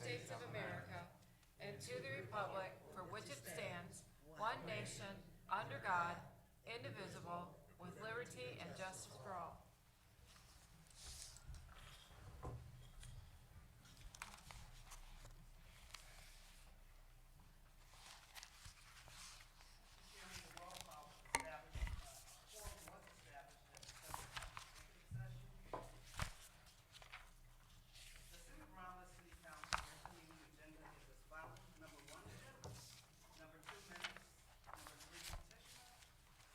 States of America and to the republic for which it stands, one nation, under God, indivisible, with liberty and justice for all. Romulus City Council meeting agenda is as follows. Number 1, agendas. Number 2, minutes. Number 3, petitioner.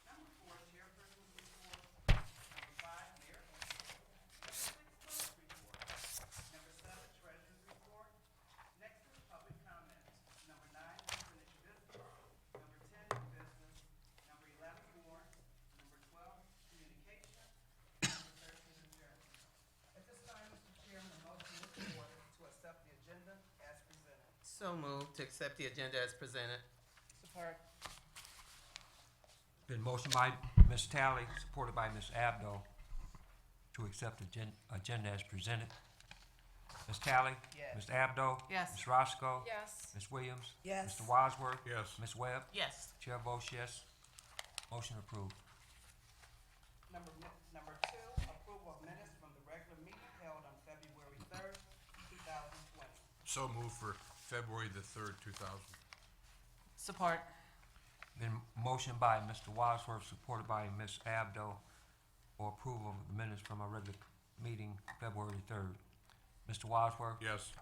Number 4, chairperson's report. Number 5, mayor report. Number 6, clerk's report. Number 7, treasurer's report. Next is public comment. Number 9, unfinished business. Number 10, new business. Number 11, warrants. Number 12, communication. Number 13, adjournment. At this time, Mr. Chairman, a motion is in order to accept the agenda as presented. So moved to accept the agenda as presented. Support. Been motion by Ms. Talley, supported by Ms. Abdo, to accept the agenda as presented. Ms. Talley? Yes. Ms. Abdo? Yes. Ms. Roscoe? Yes. Ms. Williams? Yes. Mr. Wadsworth? Yes. Ms. Webb? Yes. Chair votes yes. Motion approved. Number 2, approval of minutes from the regular meeting held on February 3rd, 2020. So moved for February the 3rd, 2000. Support. Been motion by Mr. Wadsworth, supported by Ms. Abdo, for approval of the minutes from our regular meeting February 3rd. Mr. Wadsworth? Yes.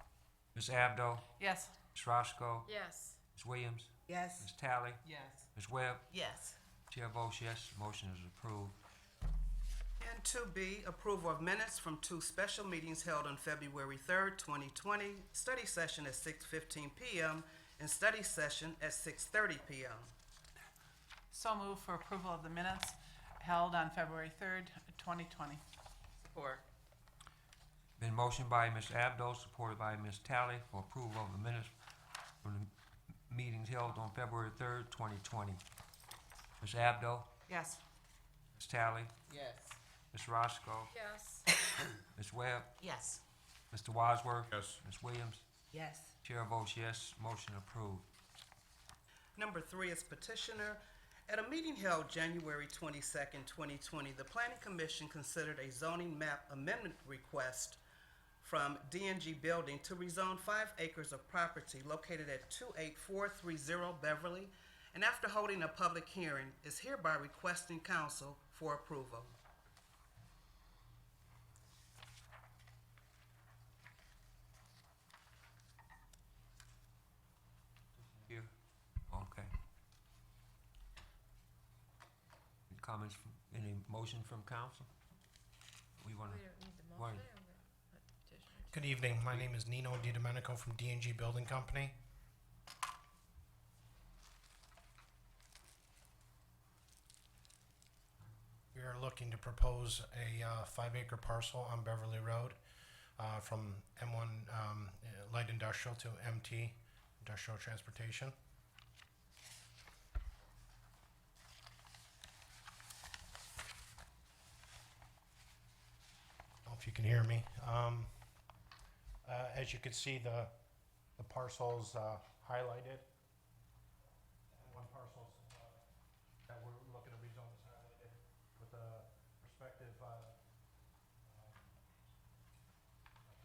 Ms. Abdo? Yes. Ms. Roscoe? Yes. Ms. Williams? Yes. Ms. Talley? Yes. Ms. Webb? Yes. Chair votes yes. Motion is approved. And 2B, approval of minutes from 2 special meetings held on February 3rd, 2020, study session at 6:15 p.m. and study session at 6:30 p.m. So moved for approval of the minutes held on February 3rd, 2020. Support. Been motioned by Ms. Abdo, supported by Ms. Talley, for approval of the minutes from the meetings held on February 3rd, 2020. Ms. Abdo? Yes. Ms. Talley? Yes. Ms. Roscoe? Yes. Ms. Webb? Yes. Mr. Wadsworth? Yes. Ms. Williams? Yes. Chair votes yes. Motion approved. Number 3 is petitioner. At a meeting held January 22nd, 2020, the Planning Commission considered a zoning map amendment request from D&G Building to rezone 5 acres of property located at 28430 Beverly, and after holding a public hearing, is hereby requesting council for approval. Here? Okay. Any comments, any motion from council? We want We to, don't need the Why? motion. or the petitioner? Good evening. My name is Nino DiDomenico from D&G Building Company. We are looking to propose a 5-acre parcel on Beverly Road from M1 light industrial to MT industrial transportation. I don't know if you can hear me. As you can see, the parcel's highlighted. And one parcel that we're looking to rezone is highlighted with a prospective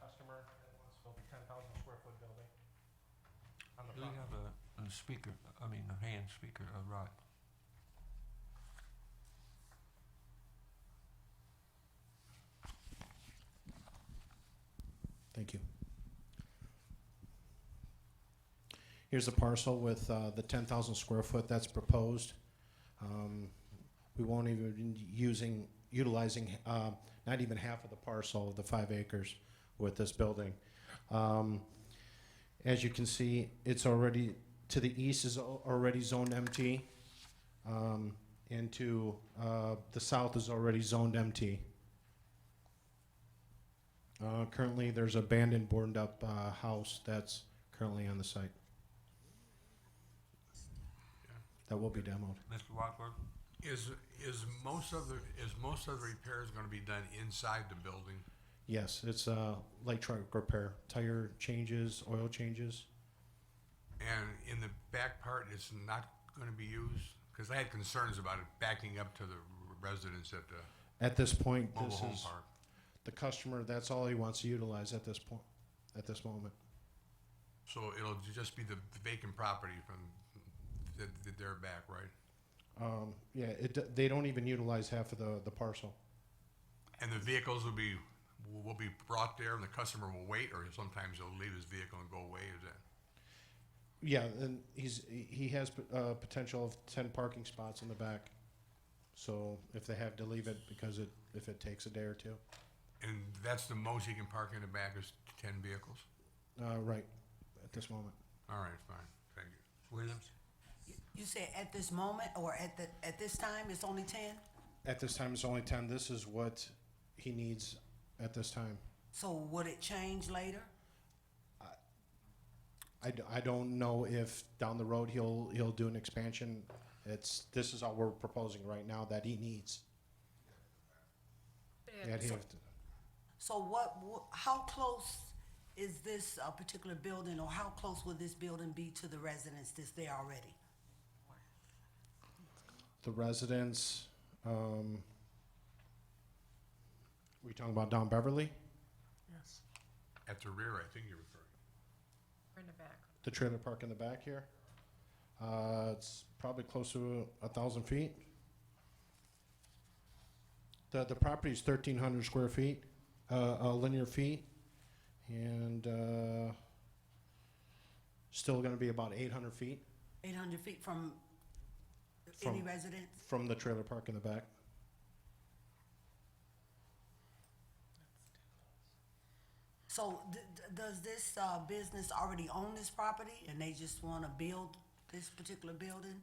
customer that wants to build a 10,000 square foot building on the do we property. have a speaker, I mean, a hand speaker, Rod? Thank you. Here's a parcel with the 10,000 square foot that's proposed. We won't even be utilizing not even half of the parcel of the 5 acres with this building. As you can see, it's already to the east is already zoned MT, and to the south is already zoned MT. Currently, there's an abandoned, boarded-up house that's currently on the site. That will be demoed. Mr. Wadsworth? Is most of the repairs going to be done inside the building? Yes, it's light truck repair, tire changes, oil changes. And in the back part, it's not gonna be used? Because I had concerns about it backing up to the residents at the At this point, mobile this home is park. the customer, that's all he wants to utilize at this point, at this moment. So it'll just be the vacant property from their back, right? Yeah, they don't even utilize half of the parcel. And the vehicles will be brought there and the customer will wait, or sometimes he'll leave his vehicle and go away, is that? Yeah, and he has potential of 10 parking spots in the back. So if they have to leave it because if it takes a day or two. And that's the most he can park in the back is 10 vehicles? Right, at this moment. All right, fine, thank you. Williams? You said at this moment or at this time it's only 10? At this time, it's only 10. This is what he needs at this time. So would it change later? I don't know if down the road he'll do an expansion. This is all we're proposing right now that he needs. That he have to- So how close is this particular building, or how close will this building be to the residents that's there already? The residents, we talking about down Beverly? Yes. At the rear, I think you're referring. We're in the back. The trailer park in the back here? It's probably close to 1,000 feet. The property is 1,300 square feet, linear feet, and still gonna be about 800 feet 800 feet from any residence? from the trailer park in the back. So does this business already own this property and they just want to build this particular building?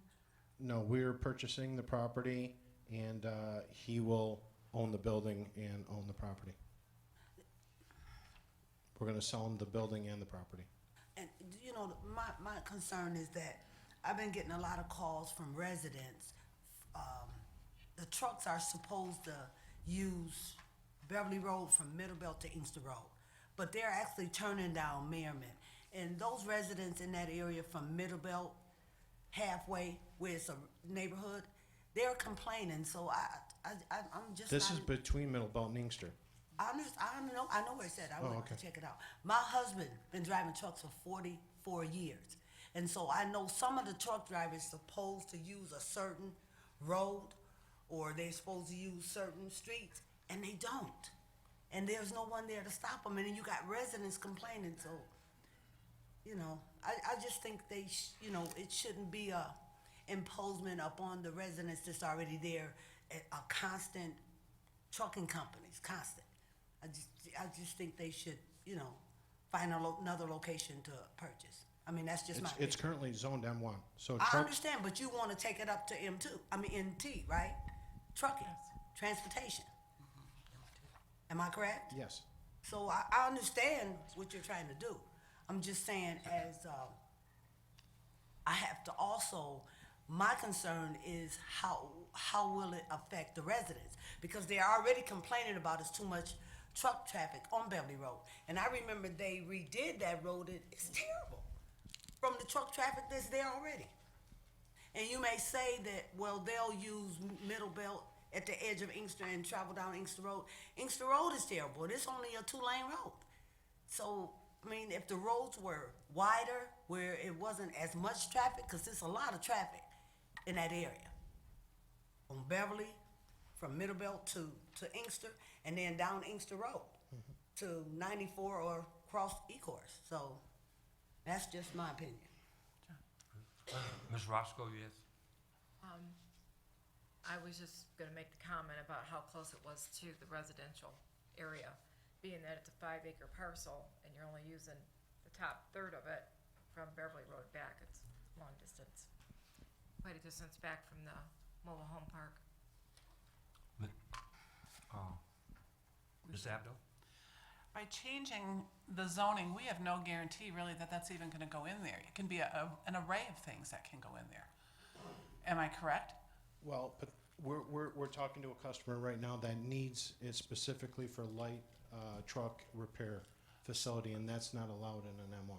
No, we're purchasing the property, and he will own the building and own the property. We're gonna sell him the building and the property. And, you know, my concern is that I've been getting a lot of calls from residents. The trucks are supposed to use Beverly Road from Middlebelt to Inkster Road, but they're actually turning down Merriman. And those residents in that area from Middlebelt, halfway where it's a neighborhood, they're complaining, so I'm just This not. is between Middlebelt and Inkster. I know where it's at. I Oh, went okay. to check it out. My husband been driving trucks for 44 years. And so I know some of the truck drivers supposed to use a certain road, or they're supposed to use certain streets, and they don't. And there's no one there to stop them, and then you got residents complaining, so, you know, I just think it shouldn't be a imposement upon the residents that's already there, a constant trucking companies, constant. I just think they should, find another location to purchase. I mean, that's just my opinion. It's currently zoned M1, so I trucks, understand, but you want to take it up to NT, right? Trucking, transportation. Am I correct? yes. So I understand what you're trying to do. I'm just saying, I have to also, my concern is how will it affect the residents? Because they're already complaining about it's too much truck traffic on Beverly Road. And I remember they redid that road, it's terrible from the truck traffic that's there already. And you may say that, well, they'll use Middlebelt at the edge of Inkster and travel down Inkster Road. Inkster Road is terrible. It's only a 2-lane road. So, I mean, if the roads were wider, where it wasn't as much traffic, because there's a lot of traffic in that area. On Beverly, from Middlebelt to Inkster, and then down Inkster Road to 94 or across Ecorse. So, that's just my opinion. Ms. Roscoe, yes? I was just gonna make the comment about how close it was to the residential area, being that it's a 5-acre parcel and you're only using the top third of it from Beverly Road back. It's long distance, quite a distance back from the mobile home park. Ms. Abdo? By changing the zoning, we have no guarantee really that that's even gonna go in there. It can be an array of things that can go in there. Am I correct? Well, but we're talking to a customer right now that needs it specifically for light truck repair facility, and that's not allowed in an M1.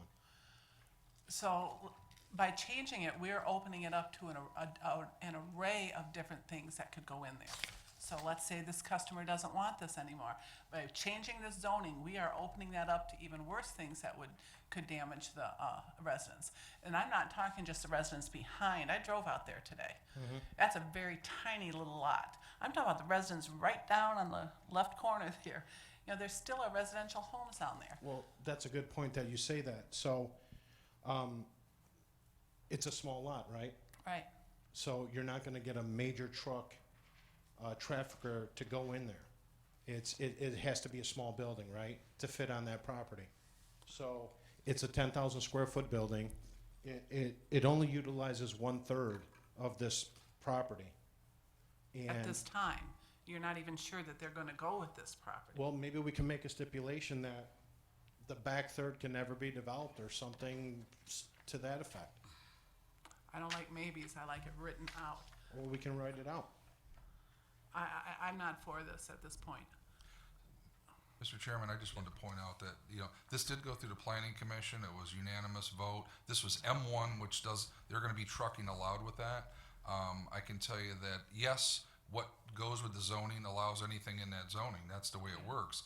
So by changing it, we're opening it up to an array of different things that could go in there. So let's say this customer doesn't want this anymore. By changing this zoning, we are opening that up to even worse things that could damage the residents. And I'm not talking just the residents behind. I drove out there today. That's a very tiny little lot. I'm talking about the residents right down on the left corner here. You know, there's still a residential homes down there. Well, that's a good point that you say that. So, it's a small lot, right? Right. So you're not gonna get a major truck, trafficker to go in there. It has to be a small building, right, to fit on that property. So it's a 10,000 square foot building. It only utilizes 1/3 of this property. At And, this time, you're not even sure that they're gonna go with this property. well, maybe we can make a stipulation that the back third can never be developed or something to that effect. I don't like maybes, I like it written out. Or we can write it out. I'm not for this at this point. Mr. Chairman, I just wanted to point out that, this did go through the planning commission. It was unanimous vote. This was M1, which they're gonna be trucking allowed with that. I can tell you that, yes, what goes with the zoning allows anything in that zoning. That's the way it works.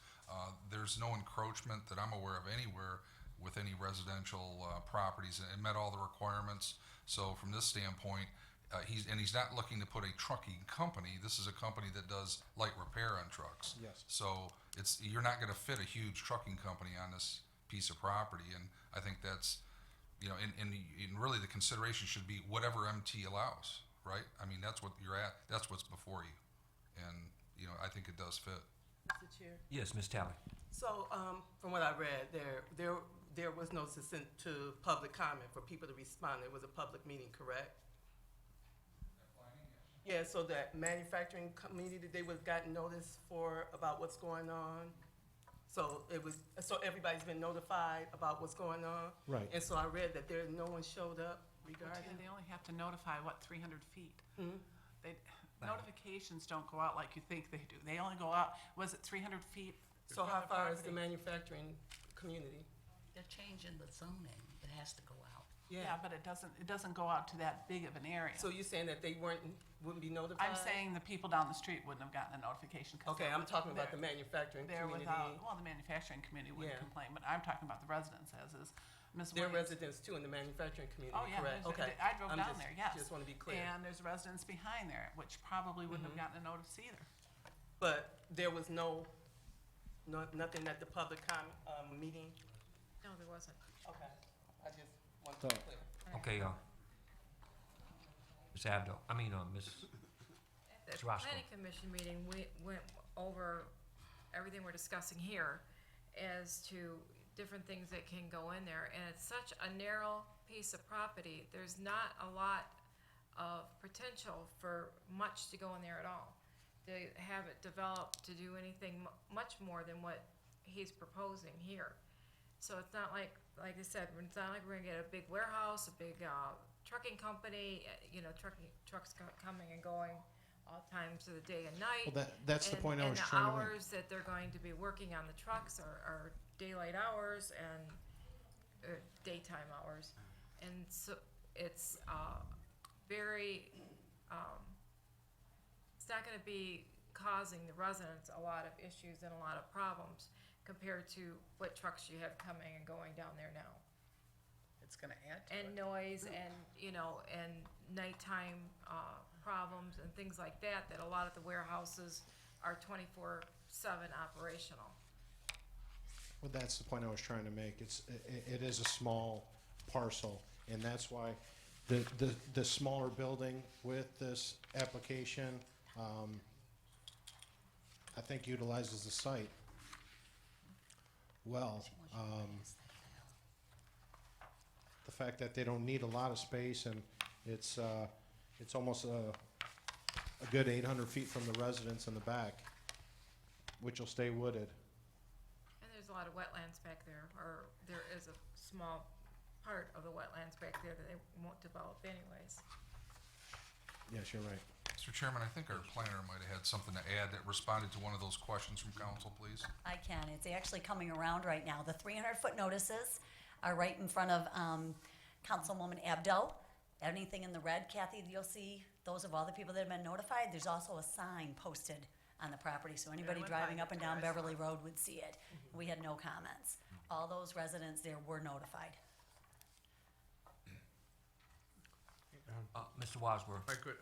There's no encroachment that I'm aware of anywhere with any residential properties. It met all the requirements. So from this standpoint, he's not looking to put a trucking company. This is a company that does light repair on trucks. Yes. So you're not gonna fit a huge trucking company on this piece of property, and I think that's, and really the consideration should be whatever MT allows, right? I mean, that's what you're at, that's what's before you, and, I think it does fit. Mr. Chair? Yes, Ms. Talley. So, from what I read, there was no consent to public comment for people to respond. It was a public meeting, correct? Yeah, so that manufacturing community, they was gotten notice about what's going on. So everybody's been notified about what's going on. Right. And so I read that no one showed up But regarding. they only have to notify, 300 feet? Mhm. Notifications don't go out like you think they do. They only go out, was it 300 feet? So from how the far is the property? manufacturing community? They're changing the zoning, it has to go out. Yeah, but it doesn't go out to that big of an area. So you're saying that they wouldn't be notified? I'm saying the people down the street wouldn't have gotten a notification. 'Cause Okay, they're I'm with- talking about the they're- manufacturing They're community. without, well, the manufacturing community wouldn't Yeah. complain, but I'm talking about the residents as is. Ms. They're Williams. residents too in the manufacturing community, Oh, yeah, correct? there's- Okay. I drove I'm down just- there, yes. Just want to be clear. And there's residents behind there, which probably wouldn't have gotten a notice either. But there was nothing at the public meeting? No, there wasn't. Okay. I just want to be So- clear. Okay, Ms. Abdo, Ms. At the Roscoe. planning commission meeting, we went over everything we're discussing here as to different things that can go in there, and it's such a narrow piece of property, there's not a lot of potential for much to go in there at all. To have it developed to do anything much more than what he's proposing here. So it's not like I said, it's not like we're gonna get a big warehouse, a big, trucking company, trucks coming and going all times of the day and night. Well, that's the point I was trying to And the make. hours that they're going to be working on the trucks are daylight hours and daytime hours. And so it's very, it's not gonna be causing the residents a lot of issues and a lot of problems compared to what trucks you have coming and going down there now. It's gonna add to And it. noise and, and nighttime, problems and things like that a lot of the warehouses are 24/7 operational. Well, that's the point I was trying to make. It is a small parcel, and that's why the smaller building with this application, I think utilizes the site well. The fact that they don't need a lot of space, and it's almost a good 800 feet from the residence in the back, which will stay wooded. And there's a lot of wetlands back there, or there is a small part of the wetlands back there that they won't develop anyways. Yes, you're right. Mr. Chairman, I think our planner might have had something to add that responded to one of those questions from council, please. I can. It's actually coming around right now. The 300-foot notices are right in front of Councilwoman Abdo. Anything in the red, Kathy, you'll see those of all the people that have been notified. There's also a sign posted on the property, so anybody went driving by up and it, down I saw Beverly it. Road would see it. We had no comments. All those residents there were notified. Mr. Wadsworth? If I could,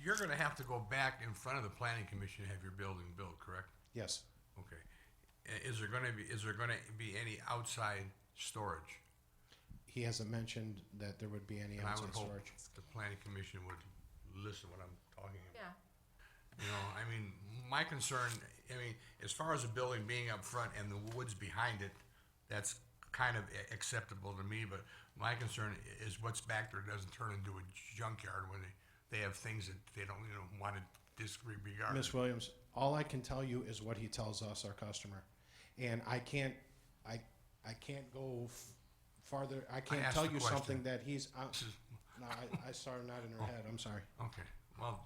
you're gonna have to go back in front of the planning commission to have your building built, correct? Yes. Okay. Is there gonna be any outside storage? He hasn't mentioned that there would be any And I outside would hope storage. the planning commission would listen to what I'm talking about. Yeah, You know, I mean, my concern, I mean, as far as the building being up front and the woods behind it, that's kind of acceptable to me, but my concern is what's back there doesn't turn into a junkyard when they have things that they don't, want to disregard. Ms. Williams, all I can tell you is what he tells us, our customer. And I can't go farther, I can't asked tell the you question. something that he's, This is- no, I saw her nod in her head, I'm sorry. Okay, well,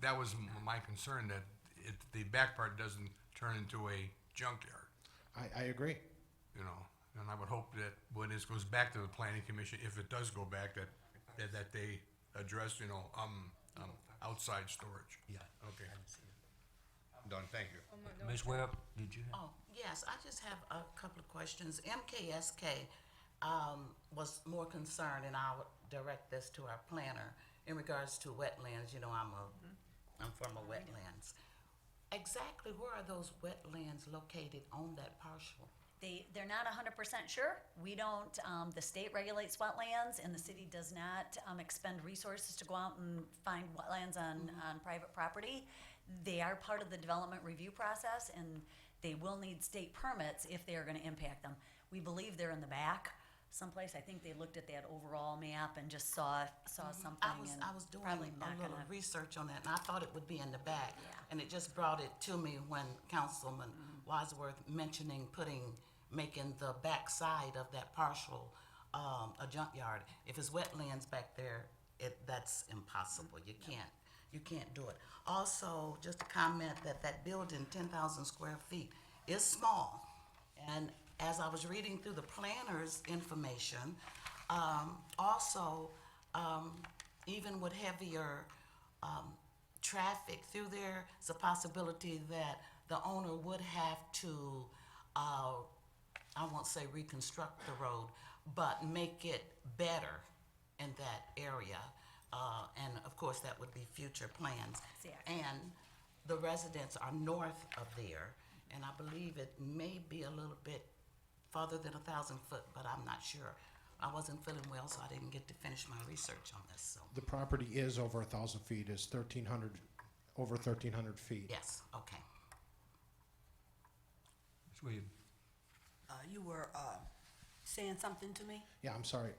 that was my concern, that the back part doesn't turn into a junkyard, I agree. And I would hope that when this goes back to the planning commission, if it does go back, that they address, outside storage. Yeah. Okay. I'm done, thank you. Ms. Webb, did you have? Oh, yes, I just have a couple of questions. MKSK was more concerned, and I'll direct this to our planner, in regards to wetlands. I'm from a wetlands. Exactly where are those wetlands located on that parcel? They're not 100% sure. We don't, the state regulates wetlands, and the city does not expend resources to go out and find wetlands on private property. They are part of the development review process, and they will need state permits if they are gonna impact them. We believe they're in the back someplace. I think they looked at that overall map and just saw something, and I was doing probably a not little gonna. research on that, and I thought it would be in the back. Yeah. And it just brought it to me when Councilman Wadsworth mentioning making the back side of that parcel a junkyard. If it's wetlands back there, that's impossible. You can't do it. Also, just a comment that building, 10,000 square feet, is small. And as I was reading through the planner's information, also, even with heavier traffic through there, it's a possibility that the owner would have to, I won't say reconstruct the road, but make it better in that area. And of course, that would be future plans. Exactly. And the residents are north of there, and I believe it may be a little bit farther than 1,000 foot, but I'm not sure. I wasn't feeling well, so I didn't get to finish my research on this, so. The property is over 1,000 feet, is over 1,300 feet. Yes, okay. Ms. Williams? You were saying something to me? Yeah, I'm sorry.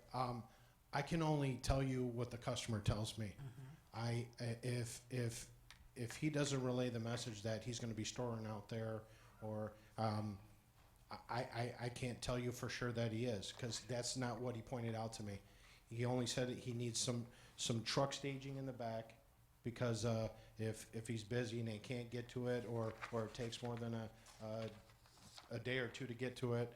I can only tell you what the customer tells me. If he doesn't relay the message that he's gonna be storing out there, or, I can't tell you for sure that he is, cause that's not what he pointed out to me. He only said that he needs some truck staging in the back, because, if he's busy and they can't get to it, or it takes more than a day or two to get to it,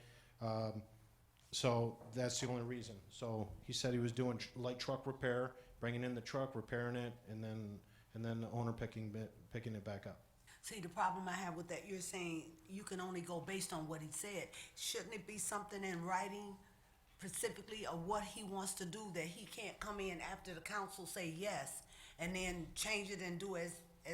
so that's the only reason. So he said he was doing light truck repair, bringing in the truck, repairing it, and then the owner picking it back up. See, the problem I have with that, you're saying you can only go based on what he said. Shouldn't it be something in writing specifically of what he wants to do, that he can't come in after the council say yes and then change it and do as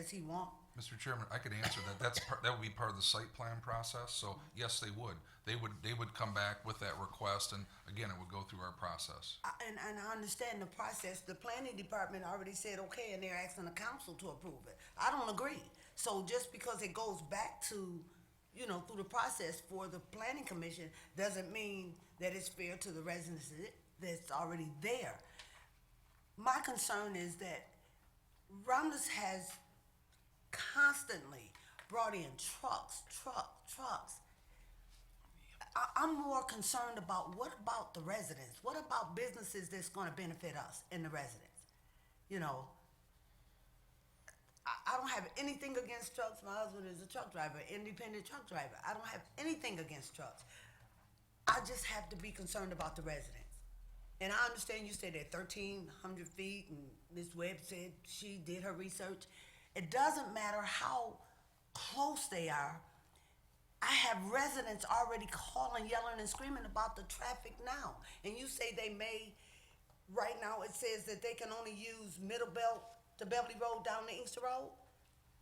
he want? Mr. Chairman, I could answer that. That would be part of the site plan process, so yes, they would. They would come back with that request, and again, it would go through our process. And I understand the process. The planning department already said okay, and they're asking the council to approve it. I don't agree. So just because it goes back to, through the process for the planning commission, doesn't mean that it's fair to the residents that's already there. My concern is that Romulus has constantly brought in trucks. I'm more concerned about, what about the residents? What about businesses that's gonna benefit us and the residents? I don't have anything against trucks. My husband is a truck driver, independent truck driver. I don't have anything against trucks. I just have to be concerned about the residents. And I understand you said they're 1,300 feet, and Ms. Webb said she did her research. It doesn't matter how close they are. I have residents already calling, yelling, and screaming about the traffic now. And you say they may, right now it says that they can only use Middle Belt to Beverly Road down to Inkster Road.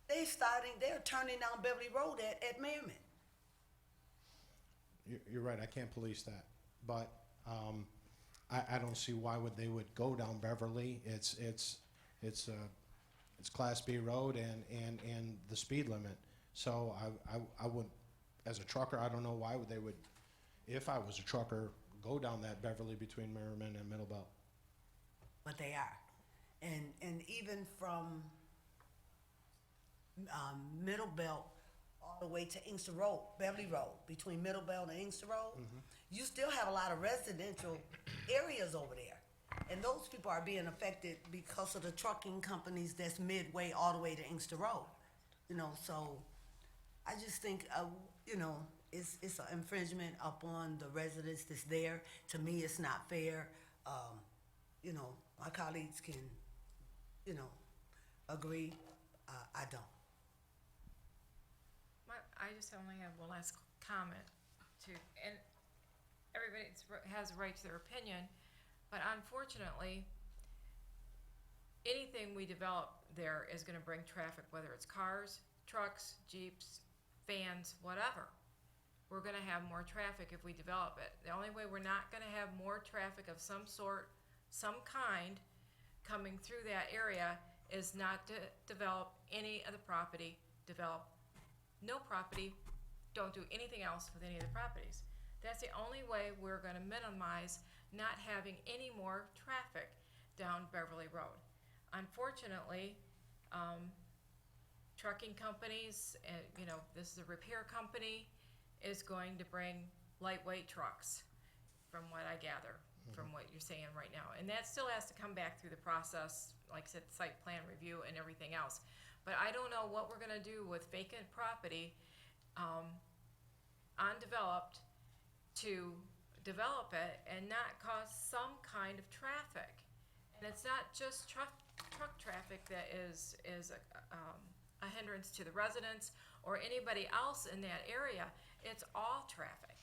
They're turning down Beverly Road at Merriman. You're right, I can't police that, but, I don't see why they would go down Beverly. It's Class B road and the speed limit. So I would, as a trucker, I don't know why they would, if I was a trucker, go down that Beverly between Merriman and Middle Belt. But they are. And even from Middle Belt all the way to Inkster Road, Beverly Road, between Middle Belt and Inkster Road, you still have a lot of residential areas over there. And those people are being affected because of the trucking companies that's midway all the way to Inkster Road. You know, so I just think, you know, it's an infringement upon the residents that's there. To me, it's not fair. You know, my colleagues can, you know, agree. I don't. I just only have one last comment and everybody has a right to their opinion, but unfortunately, anything we develop there is gonna bring traffic, whether it's cars, trucks, Jeeps, vans, whatever. We're gonna have more traffic if we develop it. The only way we're not gonna have more traffic of some sort, some kind, coming through that area is not to develop any of the property, develop no property, don't do anything else with any of the properties. That's the only way we're gonna minimize not having any more traffic down Beverly Road. Unfortunately, trucking companies, you know, this is a repair company, is going to bring lightweight trucks, from what I gather, from what you're saying right now. And that still has to come back through the process, like I said, site plan review and everything else. But I don't know what we're gonna do with vacant property, undeveloped, to develop it and not cause some kind of traffic. And it's not just truck traffic that is a hindrance to the residents or anybody else in that area. It's all traffic.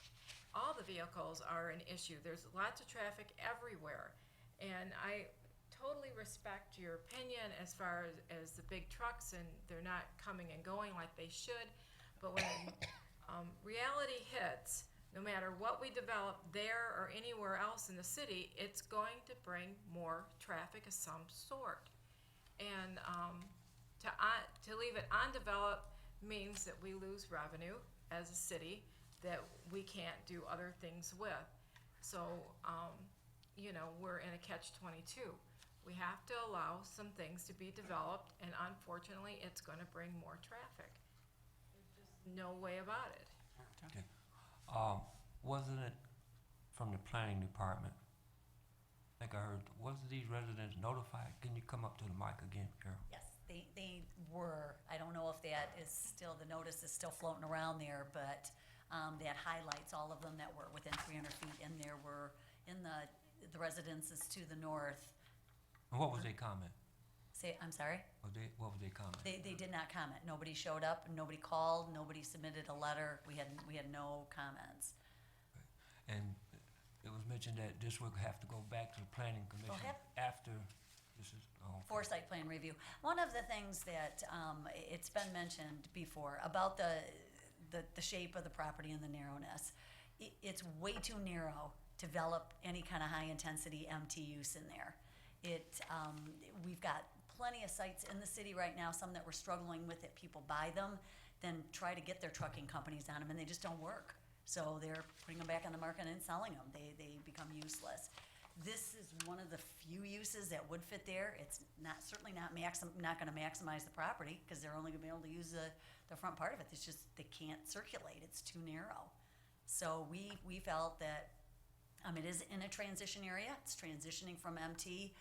All the vehicles are an issue. There's lots of traffic everywhere. And I totally respect your opinion as far as the big trucks and they're not coming and going like they should. But when reality hits, no matter what we develop there or anywhere else in the city, it's going to bring more traffic of some sort. And to leave it undeveloped means that we lose revenue as a city that we can't do other things with. So, you know, we're in a catch-22. We have to allow some things to be developed, and unfortunately, it's gonna bring more traffic. There's just no way about it. Okay. Wasn't it from the planning department? I think I heard, wasn't these residents notified? Can you come up to the mic again, Carol? Yes, they were. I don't know if that is still, the notice is still floating around there, but that highlights all of them that were within 300 feet, and there were in the residences to the north. And what was their comment? I'm sorry? What was their comment? They did not comment. Nobody showed up, nobody called, nobody submitted a letter. We had no comments. And it was mentioned that this would have to go back to the planning commission after this is, For site plan review. One of the things that, it's been mentioned before about the shape of the property and the narrowness. It's way too narrow to develop any kind of high-intensity MT use in there. We've got plenty of sites in the city right now, some that we're struggling with it. People buy them, then try to get their trucking companies on them, and they just don't work. So they're putting them back on the market and selling them. They become useless. This is one of the few uses that would fit there. It's certainly not going to maximize the property because they're only going to be able to use the front part of it. It's just they can't circulate. It's too narrow. So we felt that it is in a transition area. It's transitioning from MT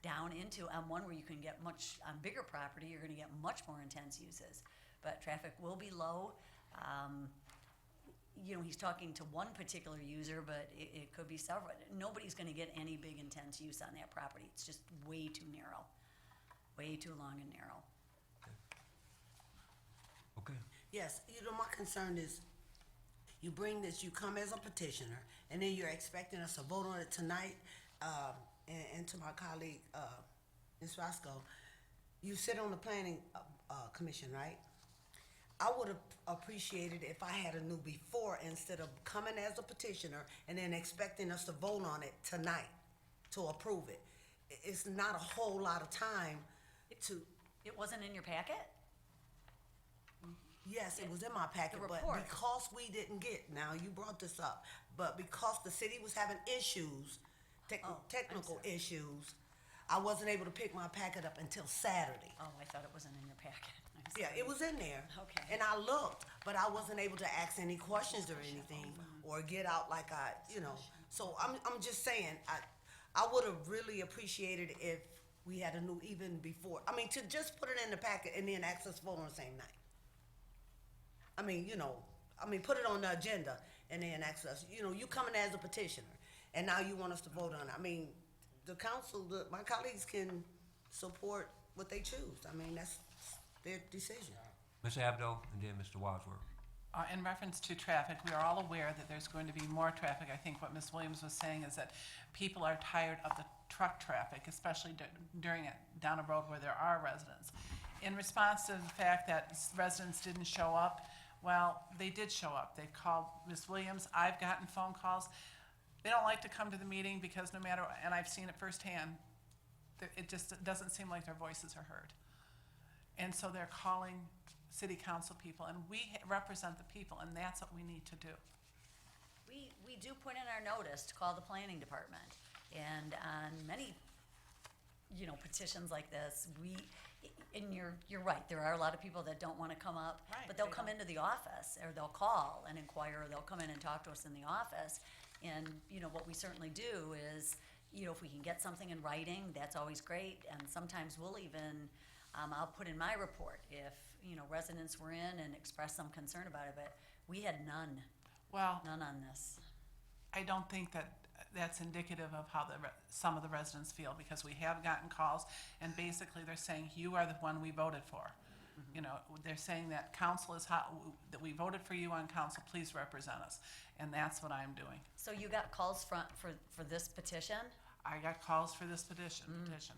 down into M1 where you can get much, on bigger property, you're gonna get much more intense uses. But traffic will be low. You know, he's talking to one particular user, but it could be several. Nobody's gonna get any big intense use on that property. It's just way too narrow, way too long and narrow. Okay. Yes, my concern is, you bring this, you come as a petitioner, and then you're expecting us to vote on it tonight, and to my colleague, Ms. Roscoe, you sit on the planning, commission, right? I would have appreciated if I had a new before, instead of coming as a petitioner and then expecting us to vote on it tonight to approve it. It's not a whole lot of time to, It wasn't in your packet? yes, it was in my packet, The but report. because we didn't get, now you brought this up, but because the city was having issues, Oh, I'm technical sorry. issues, I wasn't able to pick my packet up until Saturday. Oh, I thought it wasn't in your packet. I'm Yeah, sorry. it was in there. Okay. And I looked, but I wasn't able to ask any questions or anything, or get out like so I'm just saying, I would have really appreciated if we had a new, even before, to just put it in the packet and then ask us to vote on the same night. Put it on the agenda and then ask us, you coming as a petitioner, and now you want us to vote on it. The council, my colleagues can support what they choose. That's their decision. Ms. Abdo, and then Mr. Wadsworth. In reference to traffic, we are all aware that there's going to be more traffic. I think what Ms. Williams was saying is that people are tired of the truck traffic, especially during it down a road where there are residents. In response to the fact that residents didn't show up, well, they did show up. They called Ms. Williams. I've gotten phone calls. They don't like to come to the meeting because no matter, and I've seen it firsthand, it just doesn't seem like their voices are heard. And so they're calling city council people, and we represent the people, and that's what we need to do. We do put in our notice to call the planning department, and on many, petitions like this, and you're right, there are a lot of people that don't wanna come up, Right, but they'll they come don't. into the office, or they'll call and inquire, or they'll come in and talk to us in the office. And, what we certainly do is, if we can get something in writing, that's always great, and sometimes we'll even, I'll put in my report, if, residents were in and expressed some concern about it, but we had none on this. I don't think that that's indicative of how some of the residents feel, because we have gotten calls, and basically they're saying, you are the one we voted for. They're saying that council is that we voted for you on council, please represent us, and that's what I'm doing. So you got calls for this petition? I got calls for this petition.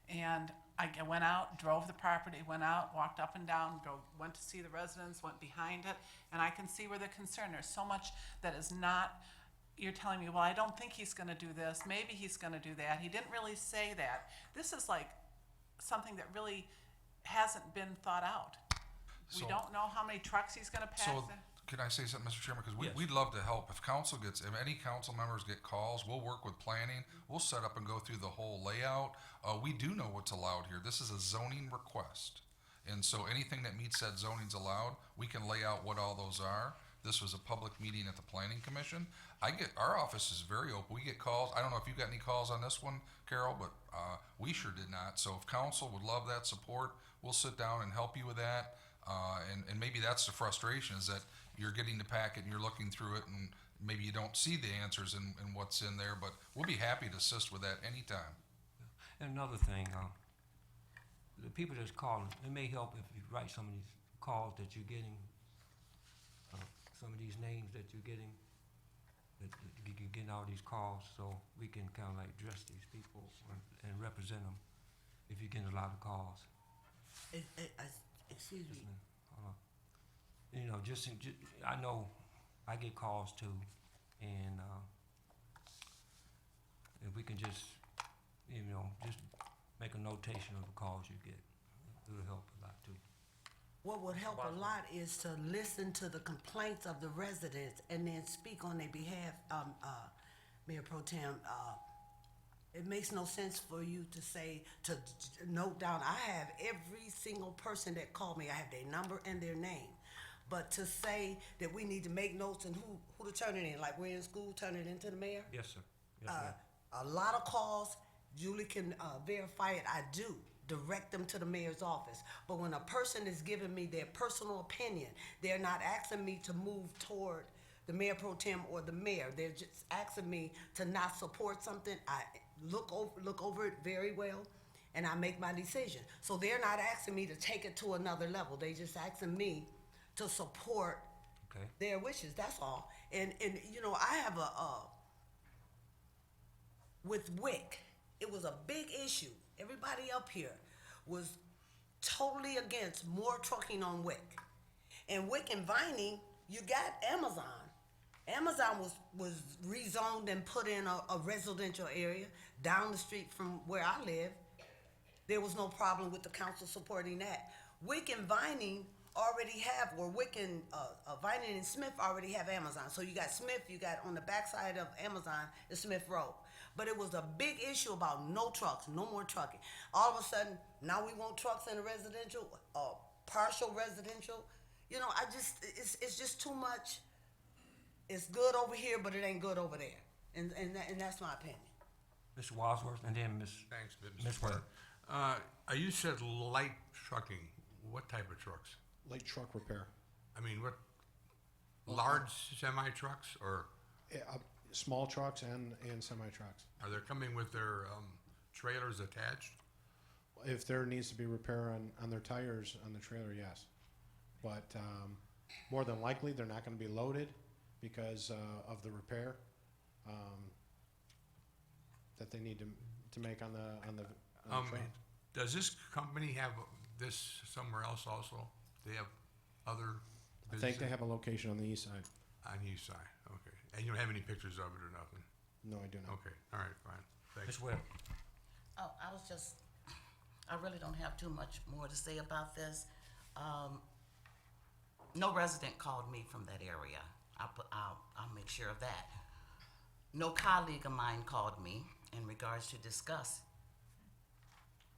And I went out, drove the property, went out, walked up and down, went to see the residents, went behind it, and I can see where they're concerned. There's so much that is not, you're telling me, well, I don't think he's gonna do this, maybe he's gonna do that, he didn't really say that. This is like something that really hasn't been thought out. We So- don't know how many trucks he's gonna pass. So, can I say something, Mr. Chairman? Because Yes. we'd love to help. If any council members get calls, we'll work with planning. We'll set up and go through the whole layout. We do know what's allowed here. This is a zoning request. And so anything that meets that zoning's allowed. We can lay out what all those are. This was a public meeting at the planning commission. Our office is very open. We get calls. I don't know if you got any calls on this one, Carol, but, we sure did not. So if council would love that support, we'll sit down and help you with that. And maybe that's the frustration, is that you're getting the packet and you're looking through it, and maybe you don't see the answers and what's in there, but we'll be happy to assist with that anytime. And another thing, the people that's calling, it may help if you write some of these calls that you're getting, some of these names that you're getting, that you're getting all these calls, so we can kind of like address these people and represent them if you're getting a lot of calls. Excuse me. I know I get calls too, and if we can just make a notation of the calls you get, it'll help a lot too. What would help a lot is to listen to the complaints of the residents and then speak on their behalf, Mayor Pro Tem. It makes no sense for you to note down, I have every single person that called me, I have their number and their name. But to say that we need to make notes and who to turn it in, like we're in school, turn it into the mayor? Yes, sir. Yes, ma'am. A lot of calls, Julie can verify it, I do direct them to the mayor's office. But when a person is giving me their personal opinion, they're not asking me to move toward the mayor pro tem or the mayor. They're just asking me to not support something. I look over it very well, and I make my decision. So they're not asking me to take it to another level. They just asking me to support Okay. their wishes. That's all. And you know, I have with WIC, it was a big issue. Everybody up here was totally against more trucking on WIC. And WIC and Vining, you got Amazon. Amazon was rezoned and put in a residential area down the street from where I live. There was no problem with the council supporting that. WIC and Vining already have, or WIC and Vining and Smith already have Amazon. So you got Smith, you got on the backside of Amazon is Smith Road. But it was a big issue about no trucks, no more trucking. All of a sudden, now we want trucks in the residential, partial residential. You know, it's just too much. It's good over here, but it ain't good over there. And that's my opinion. Mr. Wadsworth, and then Ms. Thanks, Ms. Mr. Webb. You said light trucking. What type of trucks? Light truck repair. I mean, what, large semi-trucks, or Small trucks and semi-trucks. are they coming with their trailers attached? If there needs to be repair on their tires on the trailer, yes. But more than likely, they're not gonna be loaded because of the repair that they need to make on the truck. Does this company have this somewhere else also? They have other I think they have a location on the east side. on the east side, okay. And you don't have any pictures of it or nothing? No, I do not. Okay, all right, fine, thanks. Ms. Webb. Oh, I really don't have too much more to say about this. No resident called me from that area. I'll make sure of that. No colleague of mine called me in regards to discuss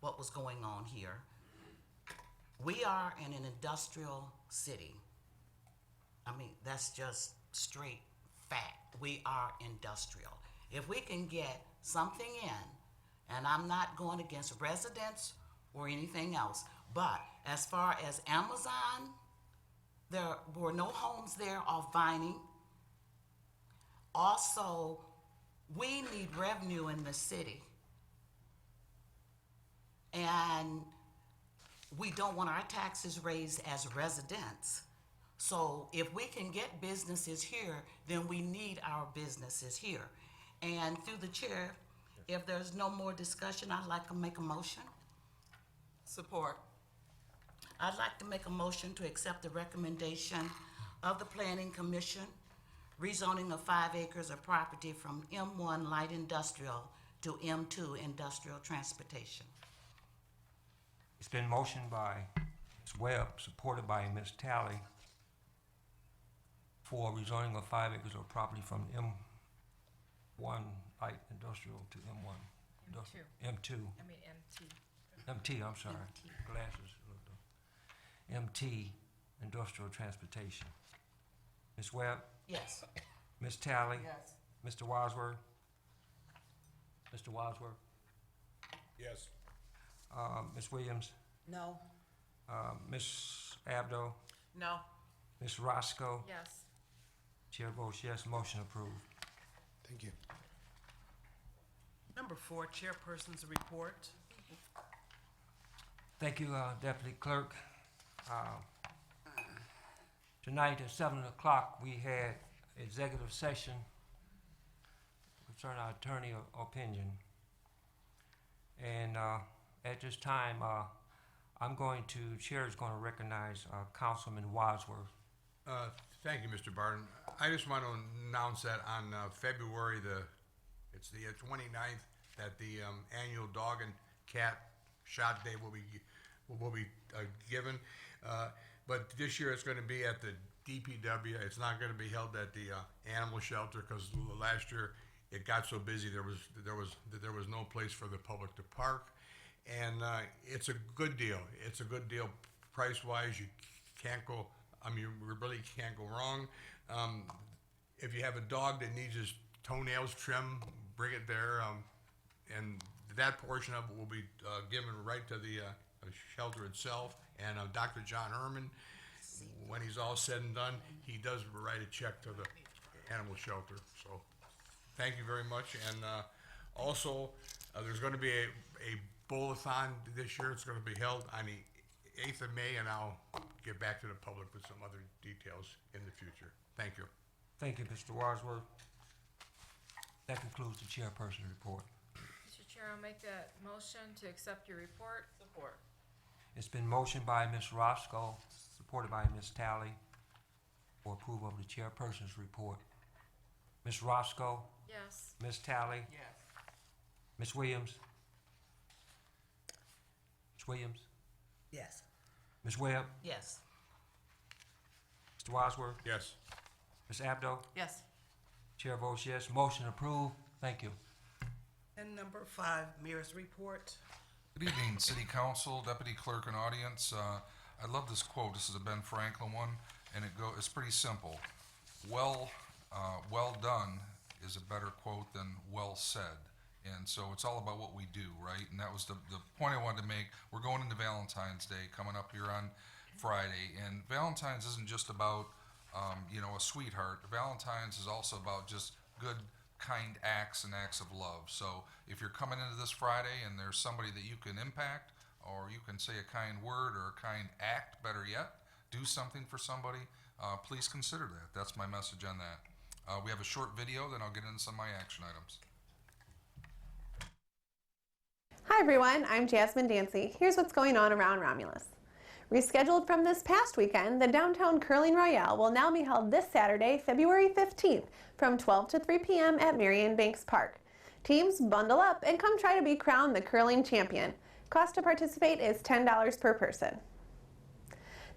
what was going on here. We are in an industrial city. I mean, that's just straight fact. We are industrial. If we can get something in, and I'm not going against residents or anything else, but as far as Amazon, there were no homes there off Vining. Also, we need revenue in the city. And we don't want our taxes raised as residents. So if we can get businesses here, then we need our businesses here. And through the chair, if there's no more discussion, I'd like to make a motion. Support. I'd like to make a motion to accept the recommendation of the Planning Commission, rezoning of 5 acres of property from M1 Light Industrial to M2 Industrial Transportation. It's been motioned by Ms. Webb, supported by Ms. Talley, for rezoning of 5 acres of property from M1 light industrial to M1. M2. I mean, MT. MT, I'm sorry. Glasses. MT, industrial transportation. Ms. Webb, Yes. Ms. Talley, Yes. Mr. Wadsworth. Mr. Wadsworth, Yes. Ms. Williams, No. Ms. Abdo, No. Ms. Roscoe. Yes. Chair votes yes, motion approved. Thank you. Number 4, chairperson's report. Thank you, Deputy Clerk. Tonight at 7 o'clock, we had executive session concerning our attorney opinion. And at this time, Chair is going to recognize Councilman Wadsworth. Thank you, Mr. Barton. I just want to announce that on February it's the 29th, that the annual dog and cat shot day will be given. But this year it's going to be at the DPW. It's not going to be held at the animal shelter, because last year it got so busy there was no place for the public to park. And it's a good deal. It's a good deal price-wise. You can't go. I mean, you really can't go wrong. If you have a dog that needs his toenails trimmed, bring it there, and that portion of it will be given right to the shelter itself. And Dr. John Herman, when he's all said and done, he does write a check to the animal shelter. So thank you very much. And also, there's going to be a bowl-a-thon this year. It's going to be held on the 8th of May, and I'll get back to the public with some other details in the future. Thank you. Thank you, Mr. Wadsworth. That concludes the chairperson's report. Mr. Chair, I'll make that motion to accept your report. Support. It's been motioned by Ms. Roscoe, supported by Ms. Talley, for approval of the chairperson's report. Ms. Roscoe, Yes. Ms. Talley, Yes. Ms. Williams. Ms. Williams, Yes. Ms. Webb, Yes. Mr. Wadsworth, Yes. Ms. Abdo. Yes. Chair votes yes. Motion approved. Thank you. And number 5, Mayor's report. Good evening, City Council, Deputy Clerk, and audience. I love this quote. This is a Ben Franklin one, and it's pretty simple. Well done is a better quote than well said. And so it's all about what we do, right? And that was the point I wanted to make. We're going into Valentine's Day coming up here on Friday, and Valentine's isn't just about a sweetheart. Valentine's is also about just good, kind acts and acts of love. So if you're coming into this Friday and there's somebody that you can impact, or you can say a kind word or a kind act, better yet, do something for somebody, please consider that. That's my message on that. We have a short video, then I'll get into some of my action items. Hi everyone, I'm Jasmine Dancy. Here's what's going on around Romulus. Rescheduled from this past weekend, the Downtown Curling Royale will now be held this Saturday, February 15th from 12 to 3 p.m. at Marion Banks Park. Teams, bundle up and come try to be crowned the curling champion. Cost to participate is $10 per person.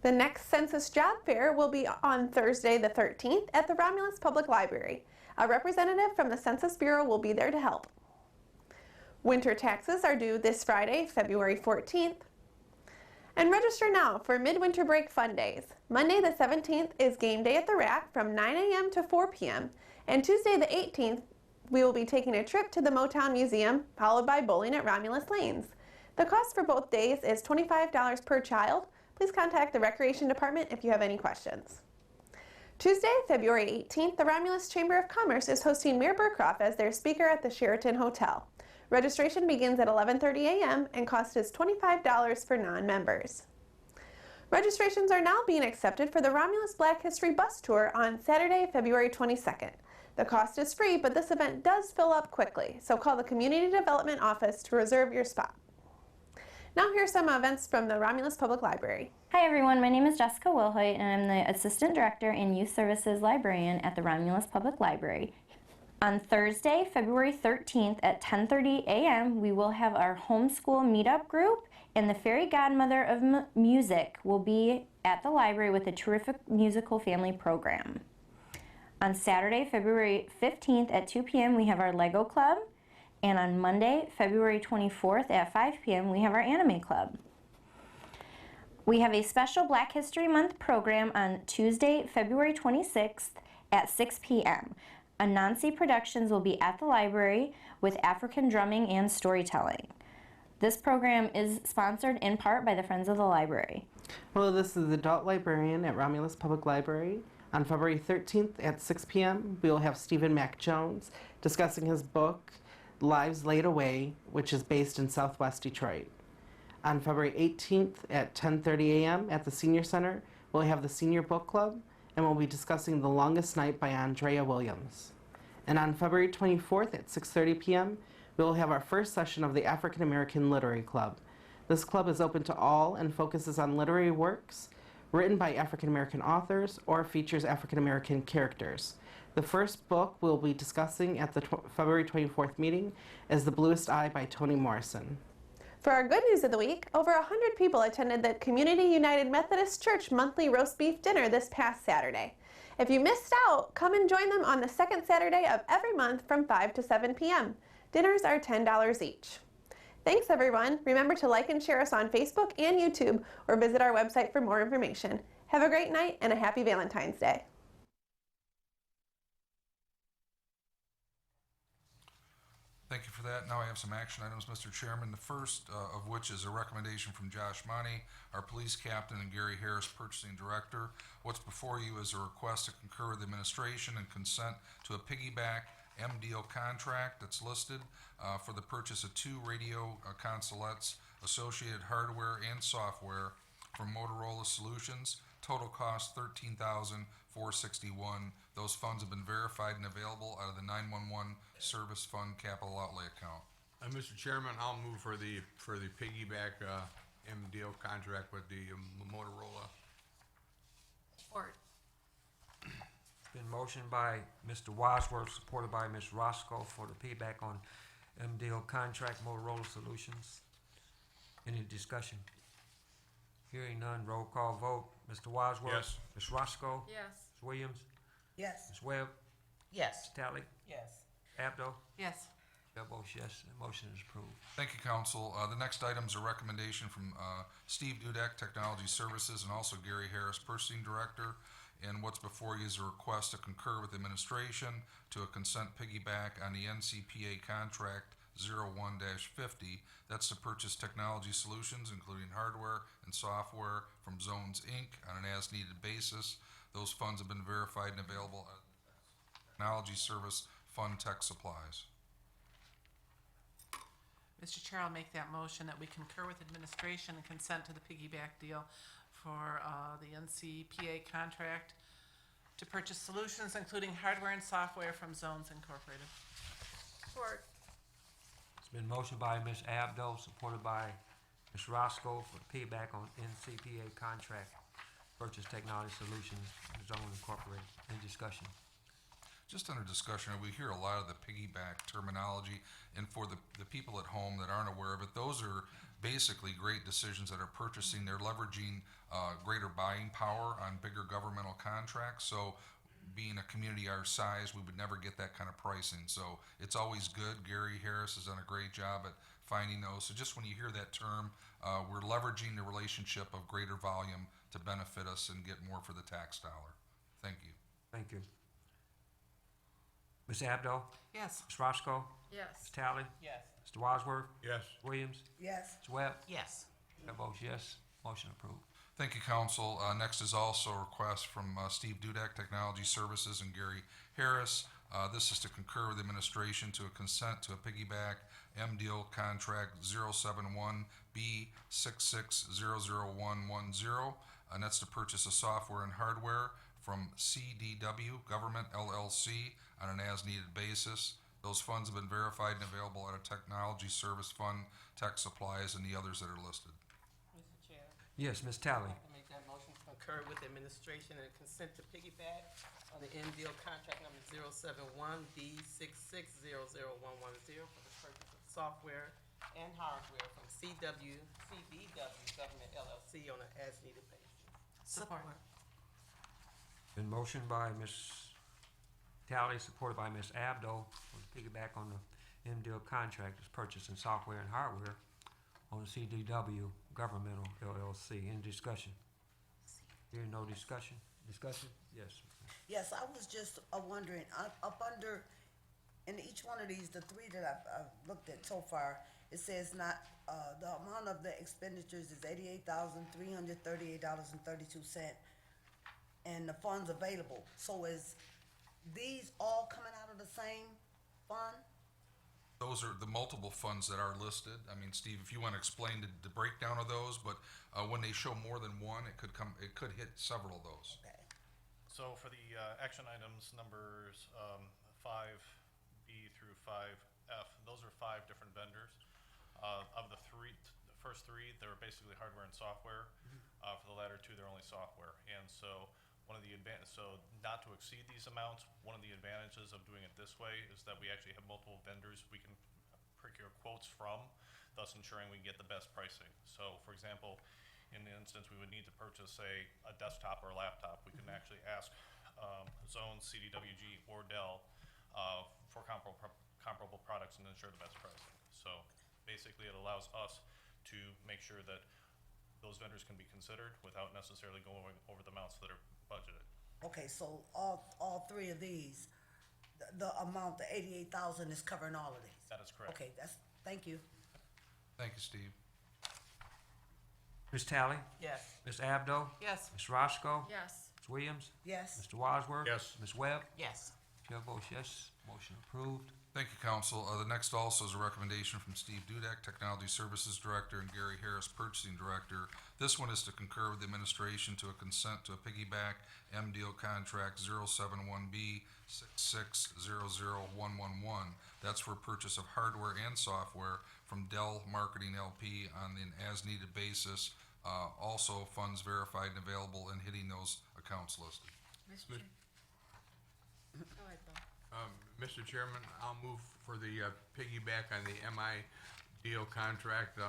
The next Census Job Fair will be on Thursday the 13th at the Romulus Public Library. A representative from the Census Bureau will be there to help. Winter taxes are due this Friday, February 14th. And register now for Midwinter Break Fun Days. Monday the 17th is game day at the Rack from 9 a.m. to 4 p.m. And Tuesday the 18th, we will be taking a trip to the Motown Museum, followed by bowling at Romulus Lanes. The cost for both days is $25 per child. Please contact the Recreation Department if you have any questions. Tuesday, February 18th, the Romulus Chamber of Commerce is hosting Mayor Burkroff as their speaker at the Sheraton Hotel. Registration begins at 11:30 a.m. and cost is $25 for non-members. Registrations are now being accepted for the Romulus Black History Bus Tour on Saturday, February 22nd. The cost is free, but this event does fill up quickly, so call the Community Development Office to reserve your spot. Now here's some events from the Romulus Public Library. Hi everyone, my name is Jessica Wilhoit and I'm the Assistant Director and Youth Services Librarian at the Romulus Public Library. On Thursday, February 13th at 10:30 a.m., we will have our homeschool meetup group, and the Fairy Godmother of Music will be at the library with a terrific musical family program. On Saturday, February 15th at 2 p.m., we have our Lego Club, and on Monday, February 24th at 5 p.m., we have our Anime Club. We have a special Black History Month program on Tuesday, February 26th at 6 p.m. Anansi Productions will be at the library with African drumming and storytelling. This program is sponsored in part by the Friends of the Library. Hello, this is the Adult Librarian at Romulus Public Library. On February 13th at 6 p.m., we will have Stephen Mac Jones discussing his book, Lives Laid Away, which is based in Southwest Detroit. On February 18th at 10:30 a.m. at the Senior Center, we'll have the Senior Book Club, and we'll be discussing The Longest Night by Andrea Williams. And on February 24th at 6:30 p.m., we will have our first session of the African American Literary Club. This club is open to all and focuses on literary works written by African American authors or features African American characters. The first book we'll be discussing at the February 24th meeting is The Bluest Eye by Toni Morrison. For our good news of the week, over 100 people attended the Community United Methodist Church monthly roast beef dinner this past Saturday. If you missed out, come and join them on the second Saturday of every month from 5 to 7 p.m. Dinners are $10 each. Thanks everyone. Remember to like and share us on Facebook and YouTube or visit our website for more information. Have a great night and a happy Valentine's Day. Thank you for that. Now I have some action items, Mr. Chairman. The first of which is a recommendation from Josh Money, our police captain, and Gary Harris, purchasing director. What's before you is a request to concur with administration and consent to a piggyback M-Deal contract that's listed for the purchase of 2 radio consolettes, associated hardware and software from Motorola Solutions. Total cost $13,461. Those funds have been verified and available out of the 911 Service Fund Capital Outlay account. Mr. Chairman, I'll move for the piggyback M-Deal contract with the Motorola. Support. It's been motioned by Mr. Wadsworth, supported by Ms. Roscoe for the payback on M-Deal contract Motorola Solutions. Any discussion? Hearing none, roll call vote. Mr. Wadsworth? Yes. Ms. Roscoe? Yes. Ms. Williams? Yes. Ms. Webb? Yes. Ms. Tally? Yes. Abdo? Yes. Chair votes yes, the motion is approved. Thank you, council. The next item is a recommendation from Steve Dudek, Technology Services, and also Gary Harris, Purchasing Director. And what's before you is a request to concur with administration to a consent piggyback on the NCPA contract 01-50. That's to purchase technology solutions, including hardware and software from Zones Inc. on an as-needed basis. Those funds have been verified and available at Technology Service Fund Tech Supplies. Mr. Chair, I'll make that motion that we concur with administration and consent to the piggyback deal for the NCPA contract to purchase solutions including hardware and software from Zones Incorporated. Support. It's been motioned by Ms. Abdo, supported by Ms. Roscoe for payback on NCPA contract, Purchase Technology Solutions, Zone Incorporated. Any discussion? Just under discussion, we hear a lot of the piggyback terminology, and for the people at home that aren't aware of it, those are basically great decisions that are purchasing. They're leveraging greater buying power on bigger governmental contracts. So being a community our size, we would never get that kind of pricing. So it's always good. Gary Harris has done a great job at finding those. So just when you hear that term, we're leveraging the relationship of greater volume to benefit us and get more for the tax dollar. Thank you. Thank you. Ms. Abdo? Yes. Ms. Roscoe? Yes. Ms. Tally? Yes. Mr. Wadsworth? Yes. Williams? Yes. Ms. Webb? Yes. Chair votes yes, motion approved. Thank you, council. Next is also a request from Steve Dudek, Technology Services, and Gary Harris. This is to concur with administration to a consent to a piggyback M-Deal contract 071B66001110, and that's to purchase a software and hardware from CDW Government LLC on an as-needed basis. Those funds have been verified and available at a Technology Service Fund, Tech Supplies, and the others that are listed. Mr. Chair, Yes, Ms. Tally? I'd like to make that motion to concur with administration and consent to piggyback on the M-Deal contract number 071B66001110 for the purchase of software and hardware from CDW Government LLC on an as-needed basis. Support. Been motioned by Ms. Tally, supported by Ms. Abdo, for the piggyback on the M-Deal contract is purchasing software and hardware on the CDW Governmental LLC. Any discussion? Hearing no discussion? Discussion? Yes. Yes, I was just wondering, up under, in each one of these, the 3 that I've looked at so far, it says not, the amount of the expenditures is $88,338.32, and the funds available. So is these all coming out of the same fund? Those are the multiple funds that are listed. I mean, Steve, if you want to explain the breakdown of those, but when they show more than one, it could hit several of those. Okay. So for the action items numbers 5B through 5F, those are 5 different vendors. Of the first three, they're basically hardware and software. For the latter 2, they're only software. And so not to exceed these amounts, one of the advantages of doing it this way is that we actually have multiple vendors we can procure quotes from, thus ensuring we can get the best pricing. So for example, in the instance we would need to purchase a desktop or a laptop, we can actually ask Zone, CDWG, or Dell for comparable products and ensure the best pricing. So basically it allows us to make sure that those vendors can be considered without necessarily going over the amounts that are budgeted. Okay, so all 3 of these, the amount, the 88,000 is covering all of these? That is correct. Okay, thank you. Thank you, Steve. Ms. Tally? Yes. Ms. Abdo? Yes. Ms. Roscoe? Yes. Ms. Williams? Yes. Mr. Wadsworth? Yes. Ms. Webb? Yes. Chair votes yes, motion approved. Thank you, council. The next also is a recommendation from Steve Dudek, Technology Services Director, and Gary Harris, Purchasing Director. This one is to concur with the administration to a consent to a piggyback MDO contract 071B 6600111. That's for purchase of hardware and software from Dell Marketing LP on an as-needed basis. Also, funds verified and available and hitting those accounts listed. Mr. Chair. Go ahead, Bill. Mr. Chairman, I'll move for the piggyback on the MI deal contract,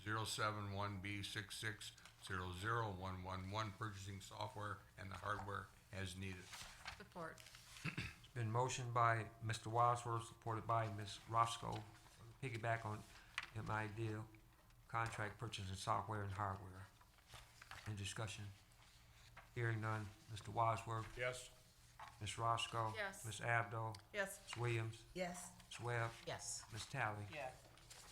071B 6600111, purchasing software and the hardware as needed. Support. It's been motioned by Mr. Wadsworth, supported by Ms. Roscoe, piggyback on MI deal, contract purchasing software and hardware. Any discussion? Hearing none. Mr. Wadsworth? Yes. Ms. Roscoe? Yes. Ms. Abdo? Yes. Ms. Williams? Yes. Ms. Webb? Yes. Ms. Tally? Yes.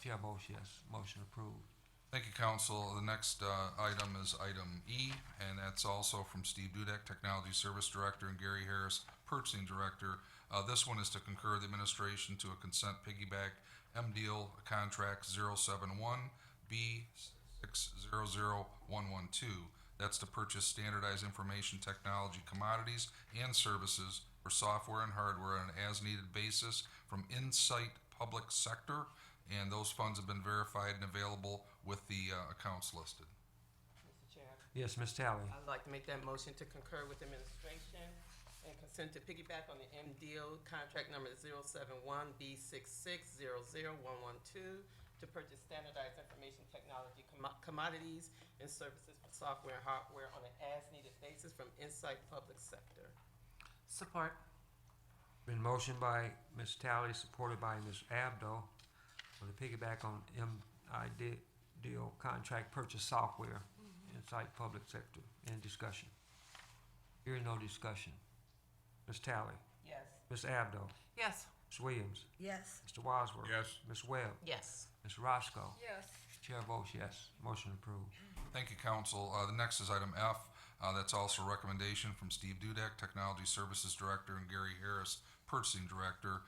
Chair votes yes, motion approved. Thank you, council. The next item is item E, and that's also from Steve Dudek, Technology Service Director, and Gary Harris, Purchasing Director. This one is to concur the administration to a consent piggyback MDeal contract 071B 600112. That's to purchase standardized information technology commodities and services for software and hardware on an as-needed basis from Insight Public Sector, and those funds have been verified and available with the accounts listed. Mr. Chair, Yes, Ms. Tally? I'd like to make that motion to concur with administration and consent to piggyback on the MDO contract number 071B 6600112 to purchase standardized information technology commodities and services for software and hardware on an as-needed basis from Insight Public Sector. Support. Been motioned by Ms. Tally, supported by Ms. Abdo, for the piggyback on MI deal contract purchase software, Insight Public Sector. Any discussion? Hearing no discussion. Ms. Tally? Yes. Ms. Abdo? Yes. Ms. Williams? Yes. Mr. Wadsworth? Yes. Ms. Webb? Yes. Ms. Roscoe? Yes. Chair votes yes, motion approved. Thank you, council. The next is item F. That's also a recommendation from Steve Dudek, Technology Services Director, and Gary Harris, Purchasing Director.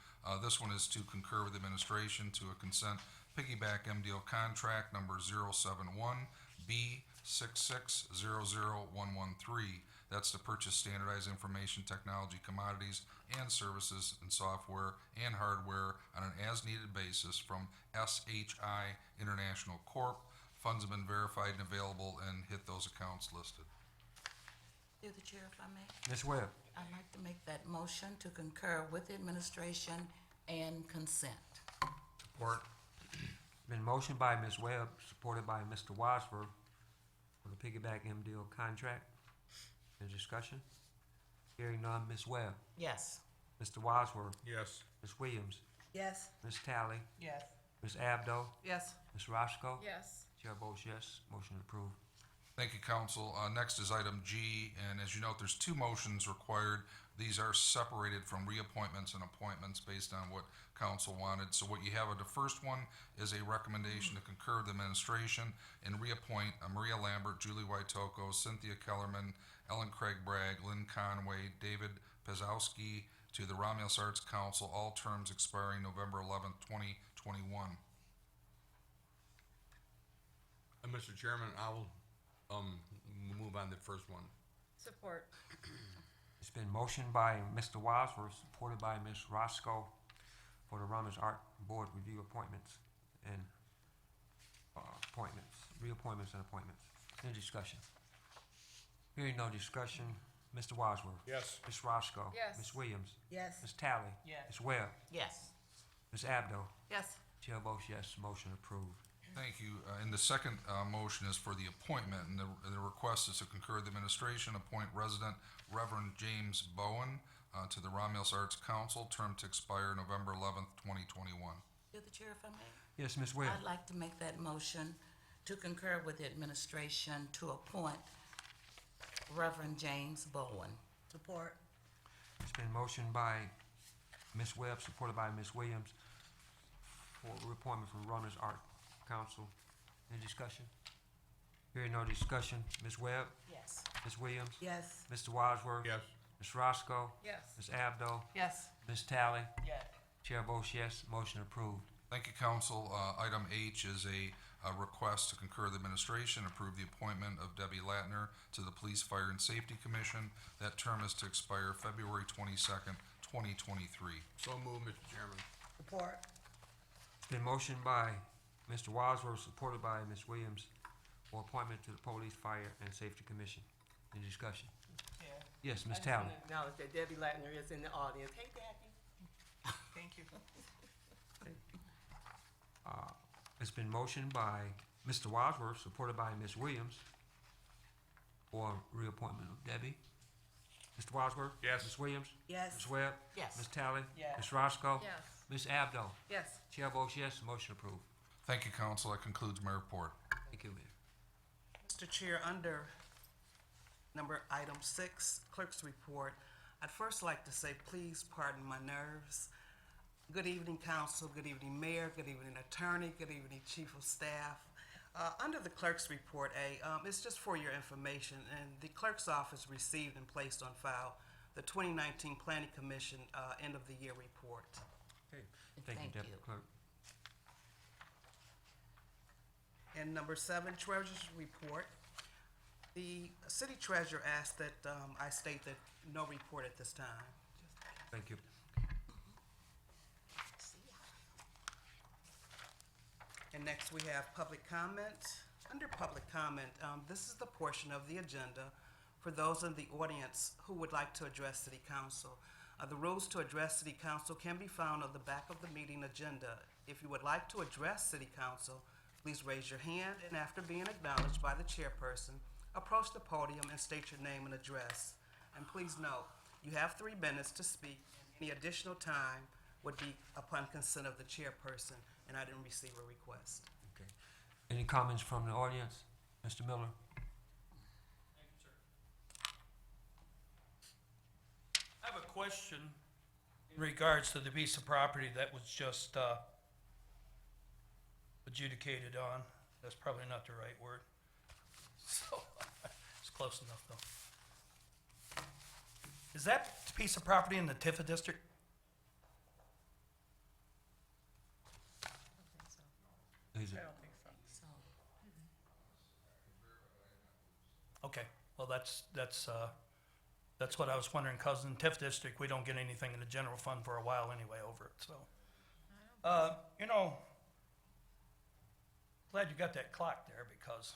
This one is to concur with administration to a consent piggyback MDO contract number 071B 6600113. That's to purchase standardized information technology commodities and services and software and hardware on an as-needed basis from SHI International Corp. Funds have been verified and available and hit those accounts listed. Through the chair, if I may. Ms. Webb? I'd like to make that motion to concur with the administration and consent. Support. Been motioned by Ms. Webb, supported by Mr. Wadsworth, for the piggyback MDO contract. Any discussion? Hearing none. Ms. Webb? Yes. Mr. Wadsworth? Yes. Ms. Williams? Yes. Ms. Tally? Yes. Ms. Abdo? Yes. Ms. Roscoe? Yes. Chair votes yes, motion approved. Thank you, council. Next is item G, and as you note, there's two motions required. These are separated from reappointments and appointments based on what council wanted. So what you have, the first one is a recommendation to concur with the administration and reappoint Maria Lambert, Julie Waitoko, Cynthia Kellerman, Ellen Craig Bragg, Lynn Conway, David Pezowski to the Romulus Arts Council, all terms expiring November 11th, 2021. Mr. Chairman, I will move on the first one. Support. It's been motioned by Mr. Wadsworth, supported by Ms. Roscoe, for the Romulus Art Board review appointments and reappointments and appointments. Any discussion? Hearing no discussion, Mr. Wadsworth? Yes. Ms. Roscoe? Yes. Ms. Williams? Yes. Ms. Tally? Yes. Ms. Webb? Yes. Ms. Abdo? Yes. Chair votes yes, motion approved. Thank you. And the second motion is for the appointment, and the request is to concur with the administration, appoint resident Reverend James Bowen to the Romulus Arts Council, term to expire November 11th, 2021. Through the chair, if I may. Yes, Ms. Webb? I'd like to make that motion to concur with the administration to appoint Reverend James Bowen. Support. It's been motioned by Ms. Webb, supported by Ms. Williams, for reappointment from Romulus Art Council. Any discussion? Hearing no discussion, Ms. Webb, Yes. Ms. Williams, Yes. Mr. Wadsworth, Yes. Ms. Roscoe, Yes. Ms. Abdo, Yes. Ms. Tally, Yes. Chair votes yes, motion approved. Thank you, council. Item H is a request to concur the administration, approve the appointment of Debbie Latner to the Police, Fire, and Safety Commission. That term is to expire February 22nd, 2023. So moved, Mr. Chairman. Support. It's been motioned by Mr. Wadsworth, supported by Ms. Williams, for appointment to the Police, Fire, and Safety Commission. Any discussion? Yeah. Yes, I Ms. just Tally. want to acknowledge that Debbie Latner is in the audience. Hey, Debbie. Thank you. It's been motioned by Mr. Wadsworth, supported by Ms. Williams, for reappointment of Debbie. Mr. Wadsworth? Yes. Ms. Williams? Yes. Ms. Webb? Yes. Ms. Tally? Yes. Ms. Roscoe? Yes. Ms. Abdo? Yes. Chair votes yes, motion approved. Thank you, council. That concludes my report. Thank you, Mayor. Mr. Chair, under item 6, clerk's report, I'd first like to say, please pardon my nerves. Good evening, council. Good evening, mayor. Good evening, attorney. Good evening, chief of staff. Under the clerk's report A, it's just for your information, and the clerk's office received and placed on file the 2019 Planning Commission end of the year report. Okay. Thank you, Thank Deputy you. Clerk. And number 7, treasurer's report. The city treasurer asked that I state that no report at this time. Thank you. And next, we have public comment. Under public comment, this is the portion of the agenda for those in the audience who would like to address City Council. The rules to address City Council can be found on the back of the meeting agenda. If you would like to address City Council, please raise your hand, and after being acknowledged by the chairperson, approach the podium and state your name and address. And please note, you have 3 minutes to speak. Any additional time would be upon consent of the chairperson, and I didn't receive a request. Okay. Any comments from the audience? Mr. Miller? I have a question in regards to the piece of property that was just adjudicated on. That's probably not the right word. So, it's close enough though. Is that piece of property in the Tifa district? Is it? Okay, well, that's what I was wondering, cause in Tiff district, we don't get anything in the general fund for a while anyway over it, so. Glad you got that clock there because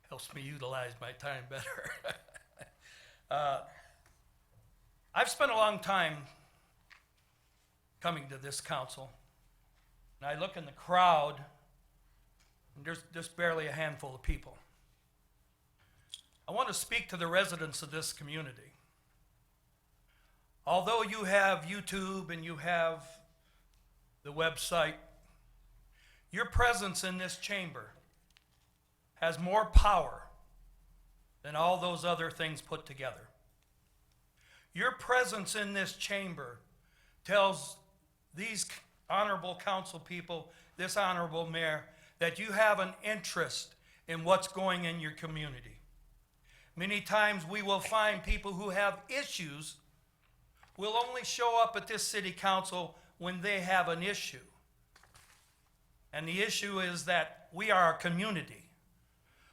helps me utilize my time better. I've spent a long time coming to this council, and I look in the crowd, and there's just barely a handful of people. I want to speak to the residents of this community. Although you have YouTube and you have the website, your presence in this chamber has more power than all those other things put together. Your presence in this chamber tells these honorable council people, this honorable mayor, that you have an interest in what's going in your community. Many times we will find people who have issues will only show up at this city council when they have an issue. And the issue is that we are a community.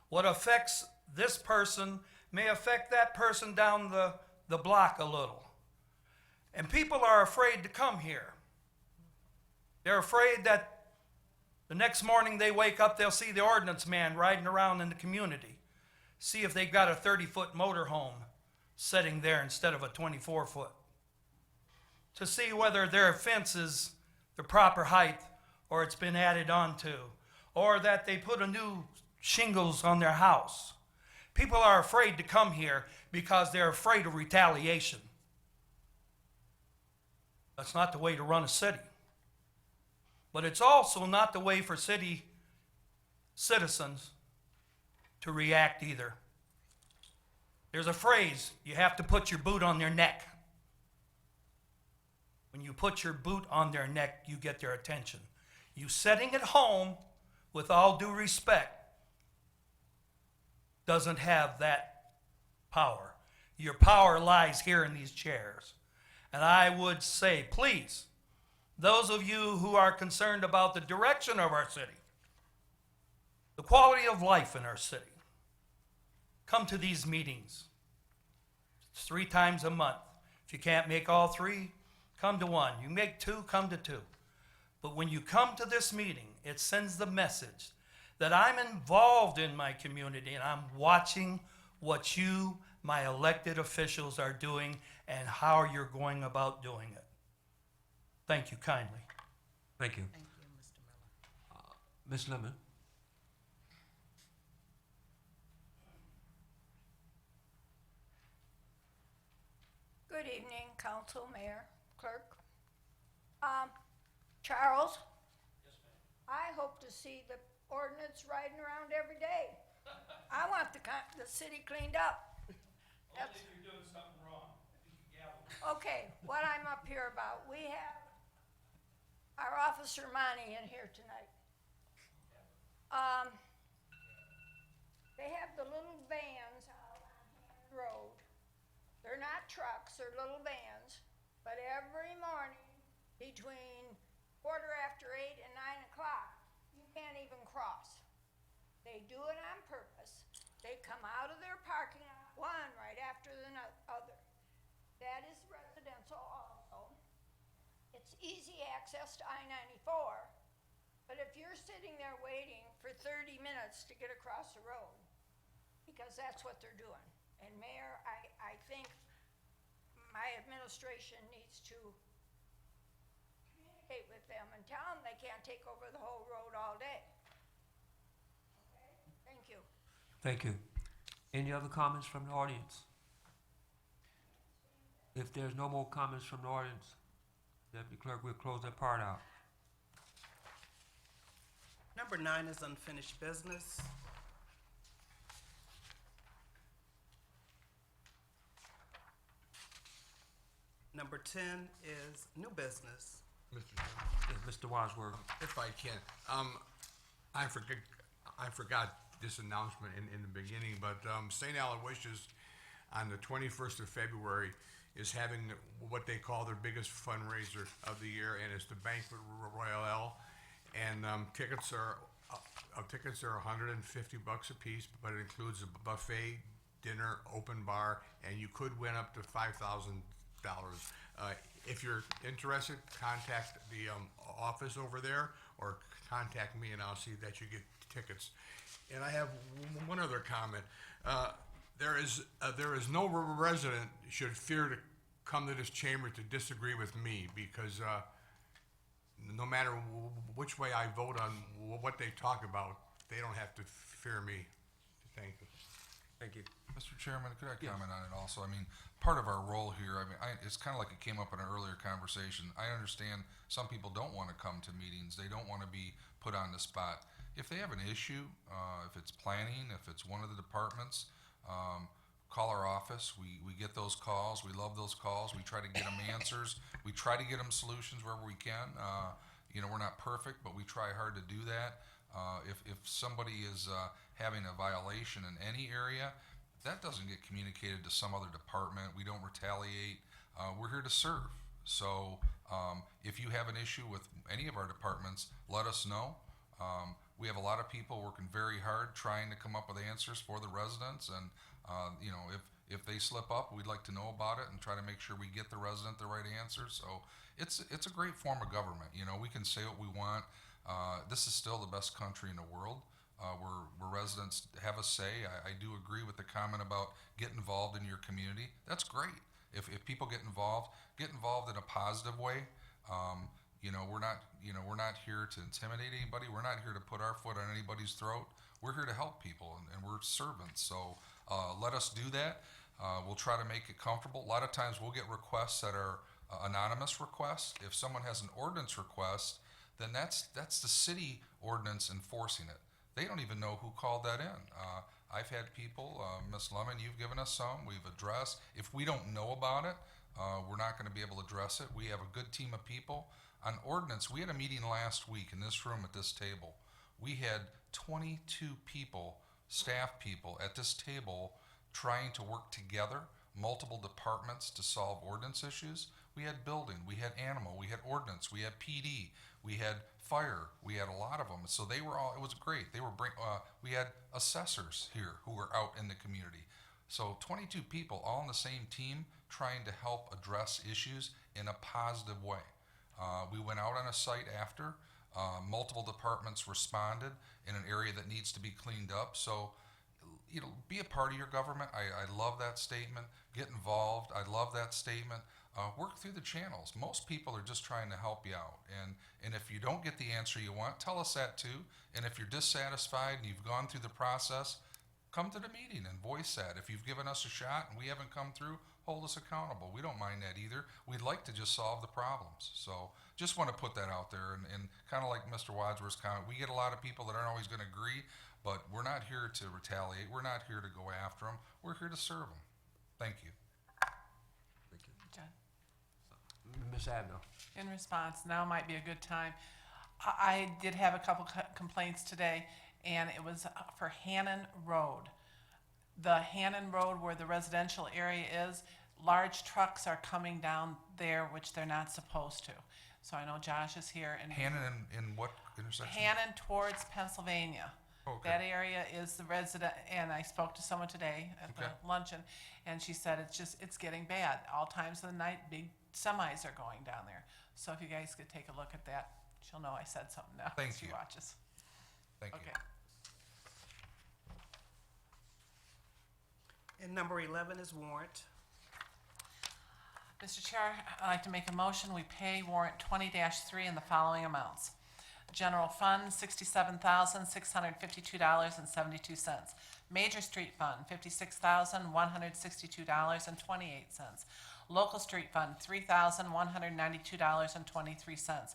What affects this person may affect that person down the block a little. And people are afraid to come here. They're afraid that the next morning they wake up, they'll see the ordinance man riding around in the community. See if they've got a 30-foot motorhome sitting there instead of a 24-foot. To see whether their fence is the proper height or it's been added on to, or that they put a new shingles on their house. People are afraid to come here because they're afraid of retaliation. That's not the way to run a city. But it's also not the way for city citizens to react either. There's a phrase, you have to put your boot on their neck. When you put your boot on their neck, you get their attention. You sitting at home, with all due respect, doesn't have that power. Your power lies here in these chairs. And I would say, please, those of you who are concerned about the direction of our city, the quality of life in our city, come to these meetings. It's 3 times a month. If you can't make all 3, come to 1. You make 2, come to 2. But when you come to this meeting, it sends the message that I'm involved in my community and I'm watching what you, my elected officials, are doing and how you're going about doing it. Thank you kindly. Thank you. Thank you, Mr. Miller. Ms. Lemon? Good evening, council, mayor, clerk. Charles? Yes, ma'am. I hope to see the ordinance riding around every day. I want the city cleaned up. Only if you're doing something wrong. Okay, what I'm up here about, we have our officer Monty in here tonight. They have the little vans out on Hand Road. They're not trucks, they're little vans, but every morning between 8:15 and 9 o'clock, you can't even cross. They do it on purpose. They come out of their parking lot, one right after the other. That is residential also. It's easy access to I-94, but if you're sitting there waiting for 30 minutes to get across the road, because that's what they're doing. And Mayor, I think my administration needs to communicate with them and tell them they can't take over the whole road all day. Okay? Thank you. Thank you. Any other comments from the audience? If there's no more comments from the audience, Deputy Clerk, we'll close that part out. Number 9 is unfinished business. Number 10 is new business. Mr. Chairman, Yes, Mr. Wadsworth. if I can, I forgot this announcement in the beginning, but St. Aloysius on the 21st of February is having what they call their biggest fundraiser of the year, and it's the Banquet Royale. And tickets are $150 a piece, but it includes a buffet, dinner, open bar, and you could win up to $5,000. If you're interested, contact the office over there, or contact me, and I'll see that you get tickets. And I have one other comment. There is no resident should fear to come to this chamber to disagree with me, because no matter which way I vote on what they talk about, they don't have to fear me. Thank you. Thank you. Mr. Chairman, could I Yes. comment on it also? I mean, part of our role here, it's kind of like it came up in an earlier conversation. I understand some people don't want to come to meetings. They don't want to be put on the spot. If they have an issue, if it's planning, if it's one of the departments, call our office. We get those calls. We love those calls. We try to get them answers. We try to get them solutions wherever we can. We're not perfect, but we try hard to do that. If somebody is having a violation in any area, that doesn't get communicated to some other department. We don't retaliate. We're here to serve. So if you have an issue with any of our departments, let us know. We have a lot of people working very hard trying to come up with answers for the residents, and if they slip up, we'd like to know about it and try to make sure we get the resident the right answer. So it's a great form of government. We can say what we want. This is still the best country in the world. Where residents have a say. I do agree with the comment about get involved in your community. That's great. If people get involved in a positive way. We're not here to intimidate anybody. We're not here to put our foot on anybody's throat. We're here to help people, and we're servants. So let us do that. We'll try to make it comfortable. A lot of times we'll get requests that are anonymous requests. If someone has an ordinance request, then that's the city ordinance enforcing it. They don't even know who called that in. I've had people, Ms. Lemon, you've given us some, we've addressed. If we don't know about it, we're not gonna be able to address it. We have a good team of people. On ordinance, we had a meeting last week in this room at this table. We had 22 people, staff people at this table trying to work together, multiple departments to solve ordinance issues. We had building, we had animal, we had ordinance, we had PD, we had fire, we had a lot of them. So they were all, it was great. We had assessors here who were out in the community. So 22 people all on the same team trying to help address issues in a positive way. We went out on a site after, multiple departments responded in an area that needs to be cleaned up. So, be a part of your government. I love that statement. Get involved. I love that statement. Work through the channels. Most people are just trying to help you out. And if you don't get the answer you want, tell us that too. And if you're dissatisfied and you've gone through the process, come to the meeting and voice that. If you've given us a shot and we haven't come through, hold us accountable. We don't mind that either. We'd like to just solve the problems. So just want to put that out there. And kind of like Mr. Wadsworth's comment, we get a lot of people that aren't always going to agree, but we're not here to retaliate. We're not here to go after them. We're here to serve them. Thank you. John? Ms. Abdo. In response, now might be a good time. I did have a couple complaints today, and it was for Hannon Road. The Hannon Road where the residential area is, large trucks are coming down there, which they're not supposed to. So I know Josh is here. And Hannon in what intersection? Hannon towards Pennsylvania. Okay. That area is the resident, and I spoke to someone today at the luncheon, and she said it's getting bad. All times of the night, big semis are going down there. So if you guys could take a look at that, she'll know I said something now. Thank she you. watches. Thank Okay. And number 11 is warrant. Mr. Chair, I'd like to make a motion, we pay warrant 20-3 in the following amounts. General Fund, $67,652.72. Major Street Fund, $56,162.28. Local Street Fund, $3,192.23.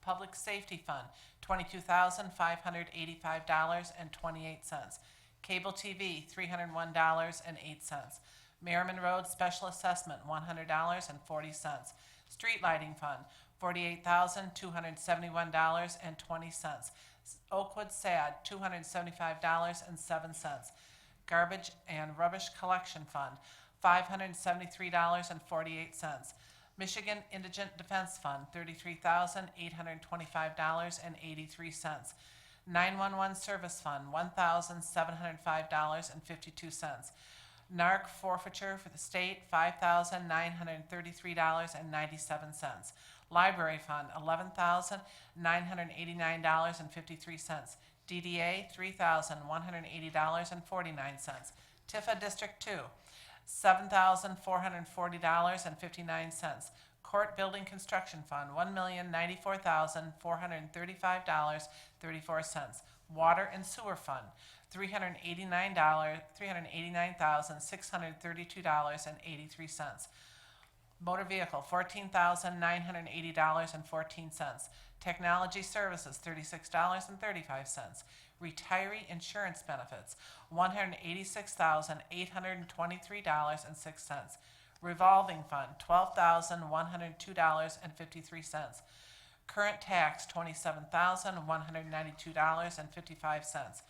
Public Safety Fund, $22,585.28. Cable TV, $301.08. Merriman Road Special Assessment, $100.40. Street Lighting Fund, $48,271.20. Oakwood SAD, $275.07. Garbage and Rubbish Collection Fund, $573.48. Michigan Indigent Defense Fund, $33,825.83. 911 Service Fund, $1,705.52. NARC forfeiture for the state, $5,933.97. Library Fund, $11,989.53. DDA, $3,180.49. Tifa District 2, $7,440.59. Court Building Construction Fund, $1,094,435.34. Water and Sewer Fund, $389,632.83. Motor Vehicle, $14,980.14. Technology Services, $36.35. Retiree Insurance Benefits, $186,823.06. Revolving Fund, $12,102.53. Current Tax, $27,192.55.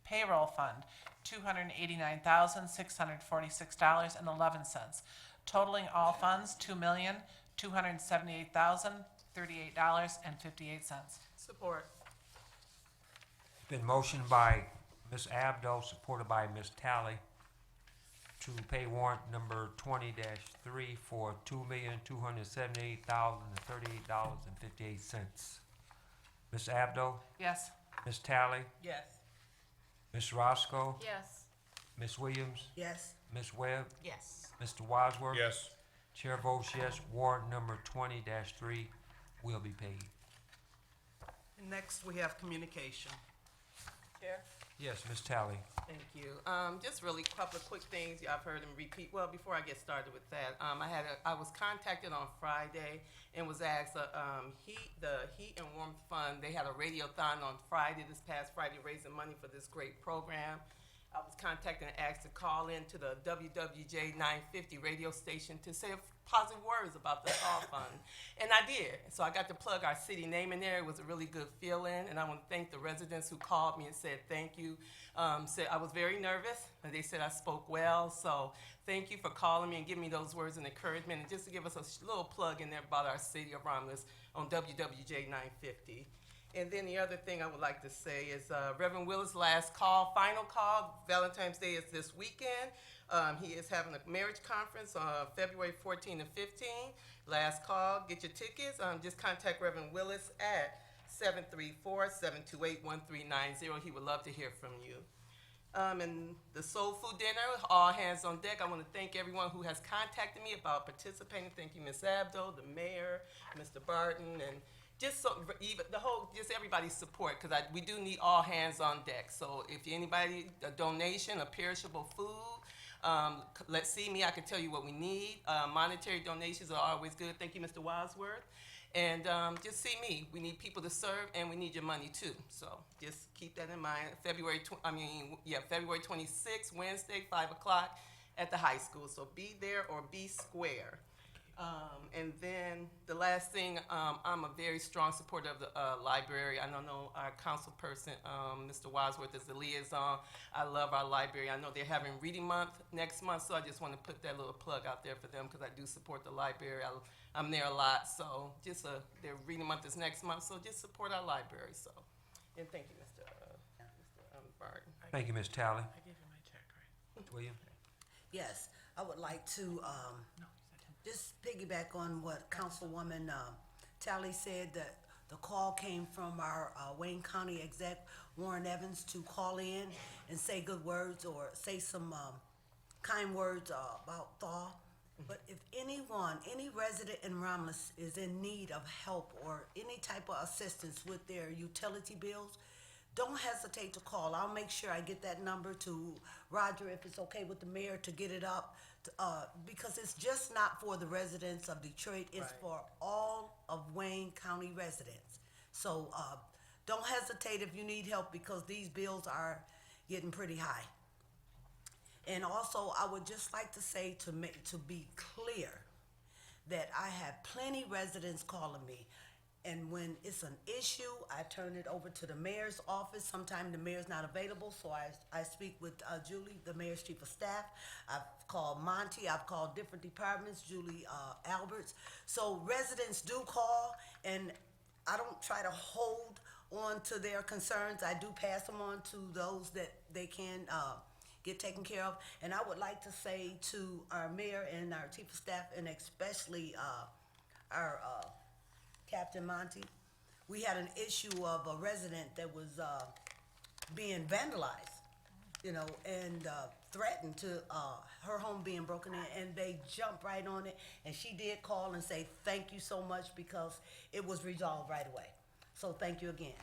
Payroll Fund, $289,646.11. Totaling all funds, $2,278,038.58. Support. Been motioned by Ms. Abdo, supported by Ms. Talley, to pay warrant number 20-3 for $2,278,038.58. Ms. Abdo, Yes. Ms. Talley, Yes. Ms. Roscoe, Yes. Ms. Williams, Yes. Ms. Webb, Yes. Mr. Wadsworth. Yes. Chair votes yes, warrant number 20-3 will be paid. And next, we have communication. Chair? Yes, Ms. Talley. Thank you. Just really a couple of quick things I've heard him repeat. Well, before I get started with that, I was contacted on Friday and was asked, the Heat and Warmth Fund, they had a radiothon on Friday, this past Friday, raising money for this great program. I was contacted and asked to call in to the WWJ 950 radio station to say a positive words about the Fall Fund. And I did. So I got to plug our city name in there. It was a really good feeling. And I want to thank the residents who called me and said thank you. Said I was very nervous, and they said I spoke well. So thank you for calling me and giving me those words of encouragement. And just to give us a little plug in there about our city of Romulus on WWJ 950. And then the other thing I would like to say is Reverend Willis' last call, final call. Valentine's Day is this weekend. He is having a marriage conference on February 14 and 15. Last call, get your tickets. Just contact Reverend Willis at 734-728-1390. He would love to hear from you. And the Soul Food Dinner, all hands on deck. I want to thank everyone who has contacted me about participating. Thank you, Ms. Abdo, the mayor, Mr. Barton, and just so even the whole, just everybody's support, because we do need all hands on deck. So if anybody, a donation, a perishable food, let's see me. I can tell you what we need. Monetary donations are always good. Thank you, Mr. Wadsworth. And just see me. We need people to serve, and we need your money too. So just keep that in mind. February 26th, Wednesday, 5 o'clock at the high school. So be there or be square. And then the last thing, I'm a very strong supporter of the library. I know our council person, Mr. Wadsworth, is the liaison. I love our library. I know they're having reading month next month, so I just want to put that little plug out there for them because I do support the library. I'm there a lot, so just their reading month is next month, so just support our library. So, and thank you, Mr. Barton. Thank you, Ms. Talley. I gave you my check, right? William? Yes, I would like to just piggyback on what Councilwoman Talley said, that the call came from our Wayne County exec, Warren Evans, to call in and say good words or say some kind words about thaw. But if anyone, any resident in Romulus is in need of help or any type of assistance with their utility bills, don't hesitate to call. I'll make sure I get that number to Roger, if it's okay with the mayor, to get it up, because it's just not for the residents of Detroit, it's for all of Wayne County residents. So don't hesitate if you need help, because these bills are getting pretty high. And also, I would just like to say, to be clear, that I have plenty residents calling me. And when it's an issue, I turn it over to the mayor's office. Sometimes the mayor's not available, so I speak with Julie, the mayor's chief of staff. I've called Monty. I've called different departments, Julie Alberts. So residents do call, and I don't try to hold on to their concerns. I do pass them on to those that they can get taken care of. And I would like to say to our mayor and our chief of staff, and especially our Captain Monty, we had an issue of a resident that was being vandalized, and threatened to her home being broken in, and they jumped right on it, and she did call and say thank you so much, because it was resolved right away. So thank you again.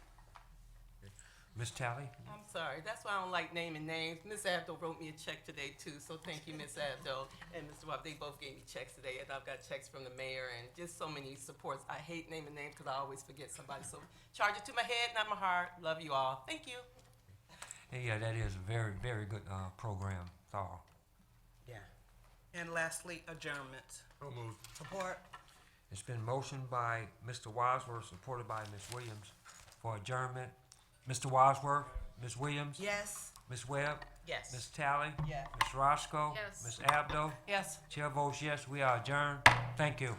Ms. Talley? I'm sorry. That's why I don't like naming names. Ms. Abdo wrote me a check today, too, so thank you, Ms. Abdo and Mr. Webb. They both gave me checks today, and I've got checks from the mayor and just so many supports. I hate naming names because I always forget somebody, so charge it to my head, not my heart. Love you all. Thank you. Hey, yeah, that is a very, very good program, Thaw. Yeah. And lastly, adjournment. So moved. Support. It's been motioned by Mr. Wadsworth, supported by Ms. Williams, for adjournment. Mr. Wadsworth, Ms. Williams, Yes. Ms. Webb, Yes. Ms. Talley, Yes. Ms. Roscoe, Yes. Ms. Abdo. Yes. Chair votes yes, we are adjourned. Thank you.